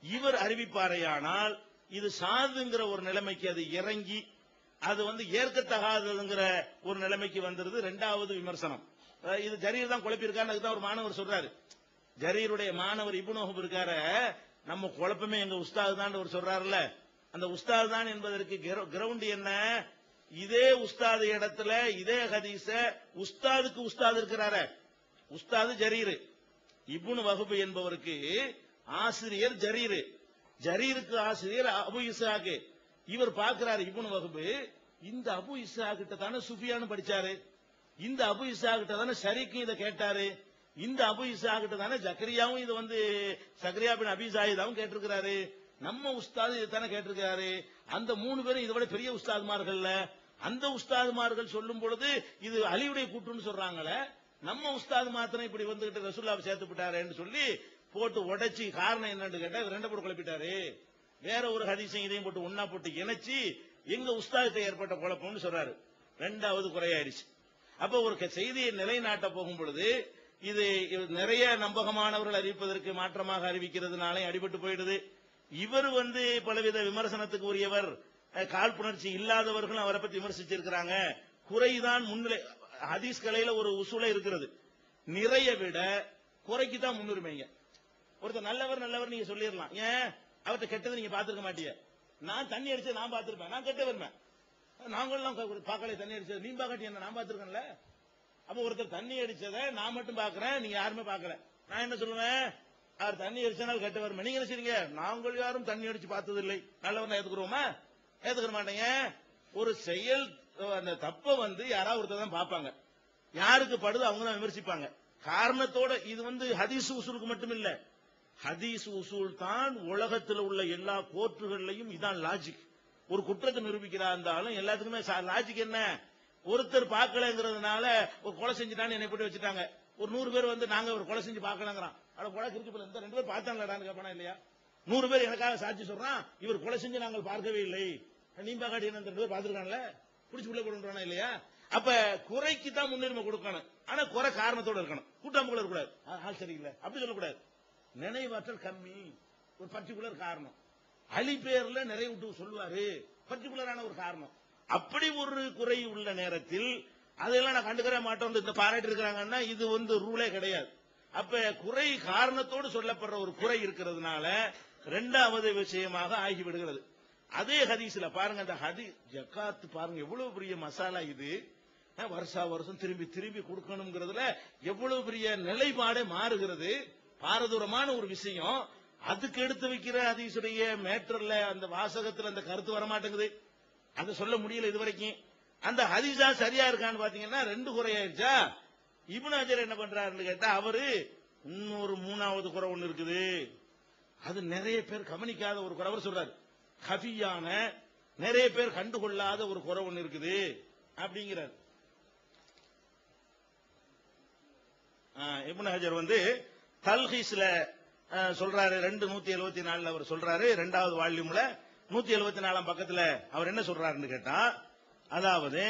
இவர் அறிவிப்பாரையானால் இது சாதுங்கிற ஒரு நிலைமைக்கு அது இறங்கி அது வந்து ஏற்கத்தகாததுங்கிற ஒரு நிலைமைக்கு வந்துருது. 2வது விமர்சனம். இது ஜரீர் தான் குழப்பியிருக்காரு. அதுதான் ஒரு மாணவர் சொல்றாரு. ஜரீருடைய மாணவர் இப்னு வஹப் இருக்கார, நம்ம குழப்பமே எங்க உஸ்தாது தான் ஒரு சொல்றாருல்ல, அந்த உஸ்தாது தான் என்பதற்கு கிரவுண்ட் என்ன? இதே உஸ்தாது இடத்துல இதே ஹதீஸ உஸ்தாதுக்கு உஸ்தாது இருக்கிறாரு. உஸ்தாது ஜரீர், இப்னு வஹப் என்பவருக்கு ஆசிரியர் ஜரீர், ஜரீருக்கு ஆசிரியர் அபு இஸ்ஹாக். இவர் பார்க்கிறாரு இப்னு வஹப், இந்த அபு இஸ்ஹாக் கிட்ட தானே சுஃபியான் படிச்சாரு, இந்த அபு இஸ்ஹாக் கிட்ட தானே ஷரீக்கும் இதை கேட்டாரு, இந்த அபு இஸ்ஹாக் கிட்ட தானே ஜக்கரியாவும் இது வந்து ஜக்கரியா பின் அபி ஜாயிதாவும் கேட்டிருக்கிறாரு, நம்ம உஸ்தாது இது தானே கேட்டிருக்காரு. அந்த 3 பேரும் இதை விட பெரிய உஸ்தாதுமார்கள், அந்த உஸ்தாதுமார்கள் சொல்லும் பொழுது இது அலியுடைய கூற்றுன்னு சொல்றாங்களே, நம்ம உஸ்தாது மாத்திரம் இப்படி வந்துகிட்டு ரசூலுல்லாஹ் சேர்த்து விட்டாருன்னு சொல்லி போட்டு உடைச்சி காரணம் என்னன்னு கேட்டா 2 போட்டு குழப்பிட்டாரு. வேற ஒரு ஹதீஸையும் இதையும் போட்டு ஒன்னா போட்டு இணைச்சி எங்க உஸ்தாதுக்கு ஏற்பட்ட குழப்பம்னு சொல்றாரு. 2வது குறையாயிருச்சு. அப்ப ஒரு செய்தியை நிலைநாட்ட போகும் பொழுது இது நிறைய நம்பகமானவர்கள் அறிவிப்பதற்கு மாற்றமாக அறிவிக்கிறதுனாலே அடிபட்டு போயிடுது. இவர் வந்து பலவித விமர்சனத்துக்கு உரியவர், காழ்ப்புணர்ச்சி இல்லாதவர்களும் அவரை பத்தி விமர்சிச்சிருக்கிறாங்க. குறைதான் முன்னிலை. ஹதீஸ் கலையில ஒரு உசூலை இருக்கிறது, நிறைய விட குறைக்கு தான் முன்னுரிமைங்க. ஒருத்தர் நல்லவர் நீங்க சொல்லிடலாம், ஏன் அவர்கிட்ட கெட்டது நீங்க பாத்துருக்க மாட்டீங்க. நான் தண்ணி அடிச்சது நான் பாத்துருப்பேன், நான் கெட்ட வருவேன். நாங்களாம் பாக்கலை தண்ணி அடிச்சது, நீ பாக்காட்டி என்ன நான் பாத்துருக்கேன்ல. அப்ப ஒருத்தர் தண்ணி அடிச்சதை நான் மட்டும் பாக்குறேன், நீங்க யாருமே பாக்கல. நான் என்ன சொல்லுவேன், அவர் தண்ணி அடிச்சனால் கெட்ட வருமே. நீங்க என்ன செய்றீங்க, நாங்கள் யாரும் தண்ணி அடிச்சு பார்த்தது இல்லை, நல்லவர் ஏத்துக்கிறோமா? ஏத்துக்கிற மாட்டேங்க. ஒரு செயல் அந்த தப்ப வந்து யாராவது ஒருத்தர் தான் பார்ப்பாங்க, யாருக்கு படுது அவங்க தான் விமர்சிப்பாங்க காரணத்தோட. இது வந்து ஹதீஸ் உசூலுக்கு மட்டும் இல்ல, ஹதீஸ் உசூல் தான் உலகத்தில் உள்ள எல்லா கோர்ட்டுகள்லையும் இதான் லாஜிக். ஒரு குற்றத்தை நிரூபிக்கிறா இருந்தாலும் எல்லாத்துக்குமே லாஜிக் என்ன, ஒருத்தர் பார்க்கலங்கிறதுனால ஒரு கொலை செஞ்சுட்டான்னு என்னை போட்டு வச்சுட்டாங்க. ஒரு 100 பேர் வந்து நாங்க ஒரு கொலை செஞ்சு பார்க்கலங்கிறான். அட கொலை இருக்கு, இந்த 2 பேர் பார்த்தாங்களாடான்னு கேட்பானா இல்லையா? 100 பேர் எனக்காக சாட்சி சொல்றான், இவர் கொலை செஞ்சு நாங்கள் பார்க்கவே இல்லை, நீ பாக்காட்டி என்ன 2 பேர் பார்த்திருக்கான்ல, பிடிச்சி உள்ள போடுறானா இல்லையா? அப்ப குறைக்கு தான் முன்னுரிமை கொடுக்கணும். ஆனா குறை காரணத்தோட இருக்கணும், கூட்டாம்புல இருக்கக்கூடாது. ஆள் சரியில்லை அப்படி சொல்லக்கூடாது. நினைவாற்றல் கம்மி, ஒரு பர்டிகுலர் காரணம். அலி பேர்ல நிறைய விட்டு சொல்லுவாரு, பர்டிகுலரான ஒரு காரணம். அப்படி ஒரு குறை உள்ள நேரத்தில் அதெல்லாம் நான் கண்டுக்கிற மாட்டோம், இந்த பாராட்டி இருக்கிறாங்கன்னா இது வந்து ரூலே கிடையாது. அப்ப குறை காரணத்தோடு சொல்லப்படுற ஒரு குறை இருக்கிறதுனால 2வது விஷயமாக ஆகிவிடுகிறது. அதே ஹதீஸ்ல பாருங்க, அந்த ஹதீஸ் ஜகாத் பாருங்க எவ்வளவு பெரிய மசாலா இது. வருஷம் திரும்பி திரும்பி கொடுக்கணுங்கிறதுல எவ்வளவு பெரிய நிலைப்பாடே மாறுகிறது. பாரதூரமான ஒரு விஷயம். அதுக்கு எடுத்து வைக்கிற ஹதீஸுடைய மேட்டர்ல அந்த வாசகத்துல அந்த கருத்து வரமாட்டேங்குது, அதை சொல்ல முடியல இதுவரைக்கும். அந்த ஹதீஸா சரியா இருக்கான்னு பாத்தீங்கன்னா 2 குறையாயிருச்சா. இப்னு ஹஜர் என்ன பண்றாருன்னு கேட்டா, அவரு இன்னொரு 3வது குறை ஒண்ணு இருக்குது, அது நிறைய பேர் கவனிக்காத ஒரு குறை. அவர் சொல்றாரு, ஹஃபியான நிறைய பேர் கண்டுகொள்ளாத ஒரு குறை ஒண்ணு இருக்குது அப்படிங்கிறார். இப்னு ஹஜர் வந்து தல்ஹீஸ்ல சொல்றாரு 274 அவர் சொல்றாரு, 2வது வால்யூம்ல 174 பக்கத்துல அவர் என்ன சொல்றாருன்னு கேட்டா, அதாவது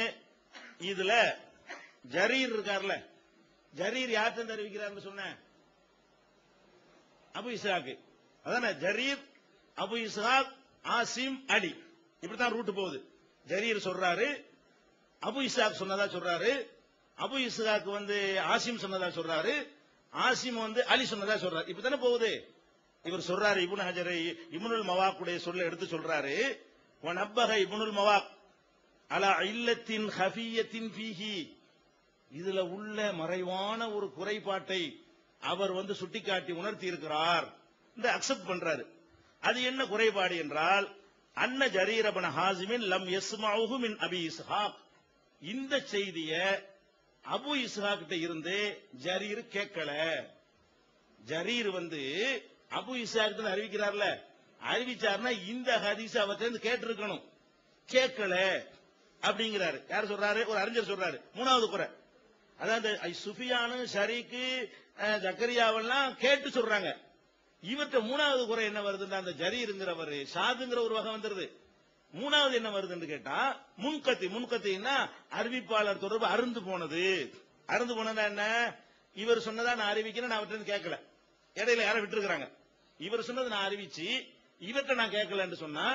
இதுல ஜரீர் இருக்கார்ல, ஜரீர் யார்கிட்ட அறிவிக்கிறாருன்னு சொன்னேன், அபு இஸ்ஹாக். அதானே ஜரீர், அபு இஸ்ஹாக், ஆசிம், அலி, இப்படித்தான் ரூட் போகுது. ஜரீர் சொல்றாரு, அபு இஸ்ஹாக் சொன்னதா சொல்றாரு, அபு இஸ்ஹாக் வந்து ஆசிம் சொன்னதா சொல்றாரு, ஆசிம் வந்து அலி சொன்னதா சொல்றாரு. இப்பதானே போகுது. இவர் சொல்றாரு, இப்னு ஹஜர் இப்னுல் மவாக்குடைய சொல்ல எடுத்து சொல்றாரு, வனப்பக இப்னுல் மவாக் அலா இல்லத்தின் ஹஃபியத்தின் ஃபீஹி, இதுல உள்ள மறைவான ஒரு குறைபாட்டை அவர் வந்து சுட்டிக்காட்டி உணர்த்தி இருக்கிறார், இந்த அக்செப்ட் பண்றாரு. அது என்ன குறைபாடு என்றால், அன்ன ஜரீர் இப்னு ஹாசிமின் லம் யஸ்மஉஹு மின் அபி இஸ்ஹாக், இந்த செய்திய அபு இஸ்ஹாக் கிட்ட இருந்து ஜரீர் கேட்கல. ஜரீர் வந்து அபு இஸ்ஹாக் கிட்ட அறிவிக்கிறார்ல, அறிவிச்சாருன்னா இந்த ஹதீஸ் அவர்கிட்ட இருந்து கேட்டிருக்கணும், கேட்கல அப்படிங்கிறாரு. யார் சொல்றாரு? ஒரு அறிஞர் சொல்றாரு. 3வது குறை, அதாவது சுஃபியானு, ஷரீக்கு, ஜக்கரியாவெல்லாம் கேட்டு சொல்றாங்க. இவர்கிட்ட 3வது குறை என்ன வருதுன்னா, அந்த ஜரீருங்கிறவர் ஷாதுங்கிற ஒரு வகை வந்துருது. 3வது என்ன வருதுன்னு கேட்டா, முன்கத்தின்னா அறிவிப்பாளர் தொடர்பு அருந்து போனது. அருந்து போனதா என்ன? இவர் சொன்னதா நான் அறிவிக்கிறேன், நான் அவர்கிட்ட கேட்கல, இடையில யாரோ விட்டுருக்காங்க. இவர் சொன்னது நான் அறிவிச்சு இவர்கிட்ட நான் கேட்கலன்னு சொன்னா,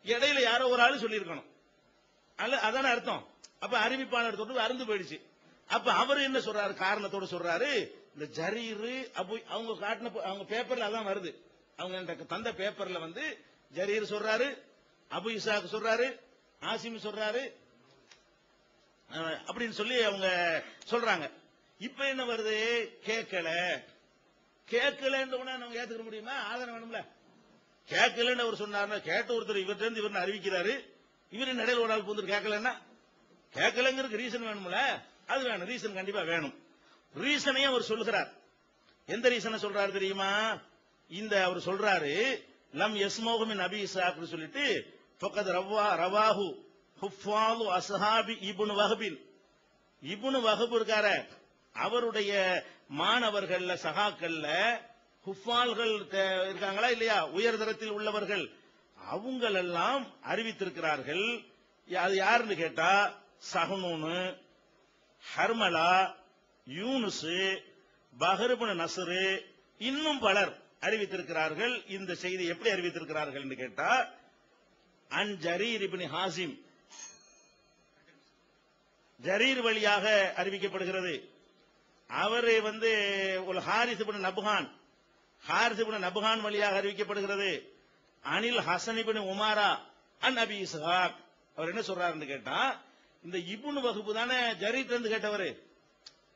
இடையில யாரோ ஒரு ஆளு சொல்லியிருக்கணும், அதான அர்த்தம். அப்ப அறிவிப்பாளர் தொடர்பு அருந்து போயிடுச்சு. அப்ப அவர் என்ன சொல்றாரு? காரணத்தோட சொல்றாரு, இந்த ஜரீரு அவங்க காட்டின அவங்க பேப்பர்ல அதான் வருது, அவங்க தந்த பேப்பர்ல வந்து ஜரீர் சொல்றாரு, அபு இஸ்ஹாக் சொல்றாரு, ஆசிம் சொல்றாரு அப்படின்னு சொல்லி அவங்க சொல்றாங்க. இப்ப என்ன வருது? கேட்கல. கேட்கலன்னு நம்ம ஏத்துக்க முடியுமா? ஆதாரம் வேணும்ல. கேட்கலன்னு அவர் சொன்னார், கேட்ட ஒருத்தர் இவர்கிட்ட இருந்து இவர் அறிவிக்கிறாரு, இவரு நடையில் ஒரு ஆள் புந்து கேட்கலன்னா, கேட்கலங்கிறதுக்கு ரீசன் வேணும்ல, அது வேணும், ரீசன் கண்டிப்பா வேணும். ரீசனையும் அவர் சொல்லுகிறார். எந்த ரீசனை சொல்றாரு தெரியுமா? இந்த அவர் சொல்றாரு, லம் யஸ்மௌஹு மின் அபி இஸ்ஹாக் சொல்லிட்டு, ஃபகத் ரவாஹு ஹுஃபாது அஸ்ஹாபி இப்னு வஹ்பின், இப்னு வஹ்ப் இருக்கார, அவருடைய மாணவர்கள்ல சகாக்கள்ல ஹுஃபால்கள் இருக்காங்களா இல்லையா, உயர்தரத்தில் உள்ளவர்கள், அவங்களெல்லாம் அறிவித்திருக்கிறார்கள். அது யாருன்னு கேட்டா, சஹ்னூனு, ஹர்மலா, யூனுஸ், பஹர் இப்னு நஸ்ர், இன்னும் பலர் அறிவித்திருக்கிறார்கள். இந்த செய்தி எப்படி அறிவித்திருக்கிறார்கள் என்று கேட்டா, அன் ஜரீர் இப்னு ஹாசிம், ஜரீர் வழியாக அறிவிக்கப்படுகிறது. அவர் வந்து ஒரு ஹாரிஸ் இப்னு நப்ஹான், ஹாரிஸ் இப்னு நப்ஹான் வழியாக அறிவிக்கப்படுகிறது. அனில் ஹசன் இப்னு உமாரா அன் அபி இஸ்ஹாக். அவர் என்ன சொல்றாருன்னு கேட்டா, இந்த இப்னு வஹ்ப் தானே ஜரீர் இருந்து கேட்டவர்,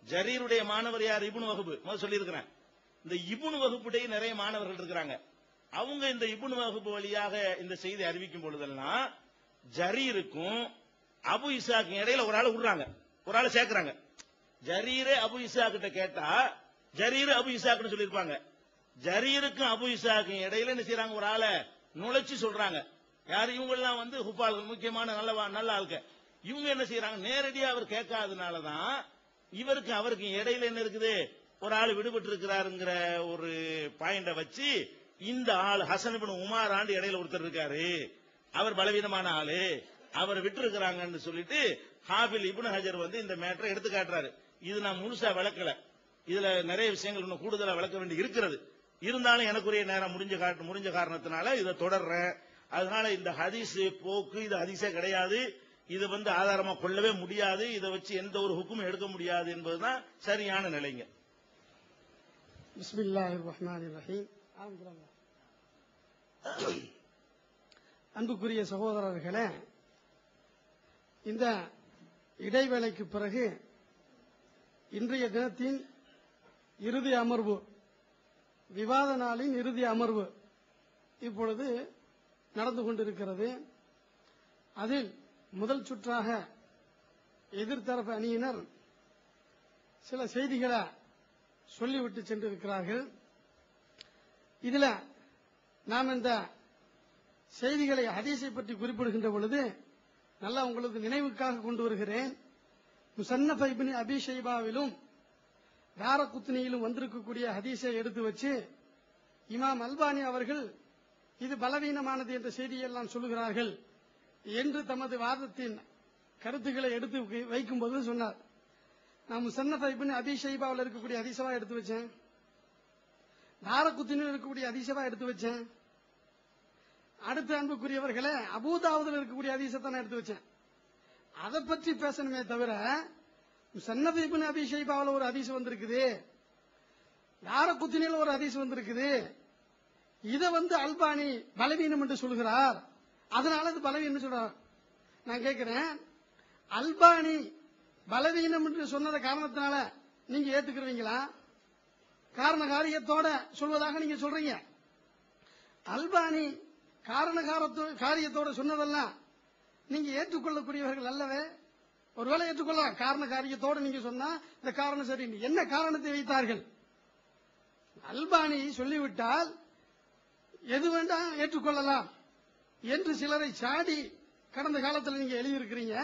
ஜரீருடைய மாணவர் யார்? இப்னு வஹ்ப். முதல்ல சொல்லி இருக்கிறேன். இந்த இப்னு வஹ்புடைய நிறைய மாணவர்கள் இருக்கிறாங்க. அவங்க இந்த இப்னு வஹ்ப் வழியாக இந்த செய்தி அறிவிக்கும் பொழுதெல்லாம் ஜரீருக்கும் அபு இஸ்ஹாக் இடையில ஒரு ஆள் விடுறாங்க, ஒரு ஆள் சேர்க்கிறாங்க. ஜரீரே அபு இஸ்ஹாக் கிட்ட கேட்டா ஜரீர் அபு இஸ்ஹாக்னு சொல்லியிருப்பாங்க. ஜரீருக்கும் அபு இஸ்ஹாக்கும் இடையில என்ன செய்யறாங்க? ஒரு ஆளை நுழைச்சு சொல்றாங்க. யார்? இவங்க எல்லாம் வந்து ஹுஃபால்கள், முக்கியமான நல்ல ஆளுங்க. இவங்க என்ன செய்யறாங்க? நேரடியா அவர் கேட்காதனாலதான் இவருக்கு அவருக்கு இடையில என்ன இருக்குது? ஒரு ஆள் விடுபட்டு இருக்கிறாருங்கிற ஒரு பாயிண்ட வச்சு இந்த ஆள் ஹசன் இப்னு உமார் ஆண்டு இடையில ஒருத்தர் இருக்காரு, அவர் பலவீனமான ஆளு, அவரை விட்டு இருக்கிறாங்கன்னு சொல்லிட்டு ஹாஃபில் இப்னு ஹஜர் வந்து இந்த மேட்டரை எடுத்து காட்டுறாரு. இது நான் முழுசா விளக்கல, இதுல நிறைய விஷயங்கள் இன்னும் கூடுதலா விளக்க வேண்டி இருக்கிறது. இருந்தாலும் எனக்குரிய நேரம் முடிஞ்ச காரணத்தினால இதை தொடர்றேன். அதனால இந்த ஹதீஸ் போக்கு இது ஹதீஸே கிடையாது, இது வந்து ஆதாரமா கொள்ளவே முடியாது, இதை வச்சு எந்த ஒரு ஹுக்கும் எடுக்க முடியாது என்பதுதான் சரியான நிலைங்க. பிஸ்மில்லாஹிர் ரஹ்மானிர் ரஹீம். அன்புக்குரிய சகோதரர்களே, இந்த இடைவேளைக்கு பிறகு இன்றைய தினத்தின் இறுதி அமர்வு, விவாத நாளின் இறுதி அமர்வு இப்பொழுது நடந்து கொண்டிருக்கிறது. அதில் முதல் சுற்றாக எதிர்த்தரப்பு அணியினர் சில செய்திகளை சொல்லிவிட்டு சென்றிருக்கிறார்கள். இதுல நாம் இந்த செய்திகளை ஹதீஸை பற்றி குறிப்பிடுகின்ற பொழுது நல்லா உங்களுக்கு நினைவுக்காக கொண்டு வருகிறேன். முஸன்னஃப் இப்னு அபி ஷைபாவிலும் தாரகுத்னியிலும் வந்திருக்கக்கூடிய ஹதீஸை எடுத்து வச்சு இமாம் அல்பானி அவர்கள் இது பலவீனமானது என்ற செய்தியை எல்லாம் சொல்லுகிறார்கள் என்று தமது வாதத்தின் கருத்துக்களை எடுத்து வைக்கும்போது சொன்னார். நான் முஸன்னஃப் இப்னு அபீ ஷைபாவில் இருக்கக்கூடிய ஹதீஸவா எடுத்து வச்சேன், தாரகுத்னியில் இருக்கக்கூடிய ஹதீஸவா எடுத்து வச்சேன். அடுத்த அன்புக்குரியவர்களே, அபூதாவுதுல இருக்கக்கூடிய ஹதீஸை தான் எடுத்து வச்சேன். அதை பற்றி பேசணுமே தவிர முஸன்னஃப் இப்னு அபீ ஷைபாவில் ஒரு ஹதீஸ் வந்திருக்குது, தாரகுத்னியில் ஒரு ஹதீஸ் வந்திருக்குது, இதை அல்பானி பலவீனம் என்று சொல்கிறார், அதனால இது பலவீனம் சொல்றார். நான் கேட்கிறேன், அல்பானி பலவீனம் என்று சொன்னத காரணத்தினால நீங்க ஏத்துக்கிறீங்களா? காரண காரியத்தோட சொல்வதாக நீங்க சொல்றீங்க. அல்பானி காரியத்தோட சொன்னதெல்லாம் நீங்க ஏற்றுக்கொள்ளக்கூடியவர்கள் அல்லவே. ஒருவேளை ஏற்றுக்கொள்ளலாம், காரண காரியத்தோட நீங்க சொன்னா இந்த காரணம் சரி. என்ன காரணத்தை வைத்தார்கள்? அல்பானி சொல்லிவிட்டால் எது வேண்டாம் ஏற்றுக்கொள்ளலாம் என்று சிலரை சாடி கடந்த காலத்தில் நீங்க எழுதியிருக்கிறீங்க.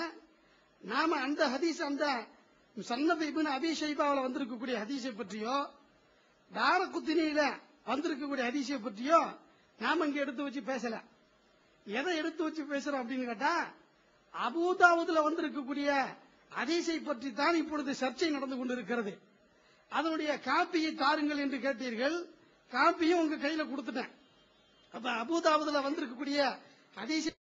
நாம அந்த ஹதீஸ், அந்த முஸன்னஃப் இப்னு அபீ ஷைபாவில் வந்திருக்கக்கூடிய ஹதீஸை பற்றியோ தாரகுத்னியில வந்திருக்கக்கூடிய ஹதீஸை பற்றியோ நாம இங்க எடுத்து வச்சு பேசல. எதை எடுத்து வச்சு பேசுறோம் அப்படின்னு கேட்டா, அபூதாவுதுல வந்திருக்கக்கூடிய ஹதீஸை பற்றி தான் இப்பொழுது சர்ச்சை நடந்து கொண்டிருக்கிறது. அதனுடைய காப்பியை தாருங்கள் என்று கேட்டீர்கள், காப்பியும் உங்க கையில கொடுத்துட்டேன். அப்ப அபூதாவுதுல வந்திருக்கக்கூடிய ஹதீஸை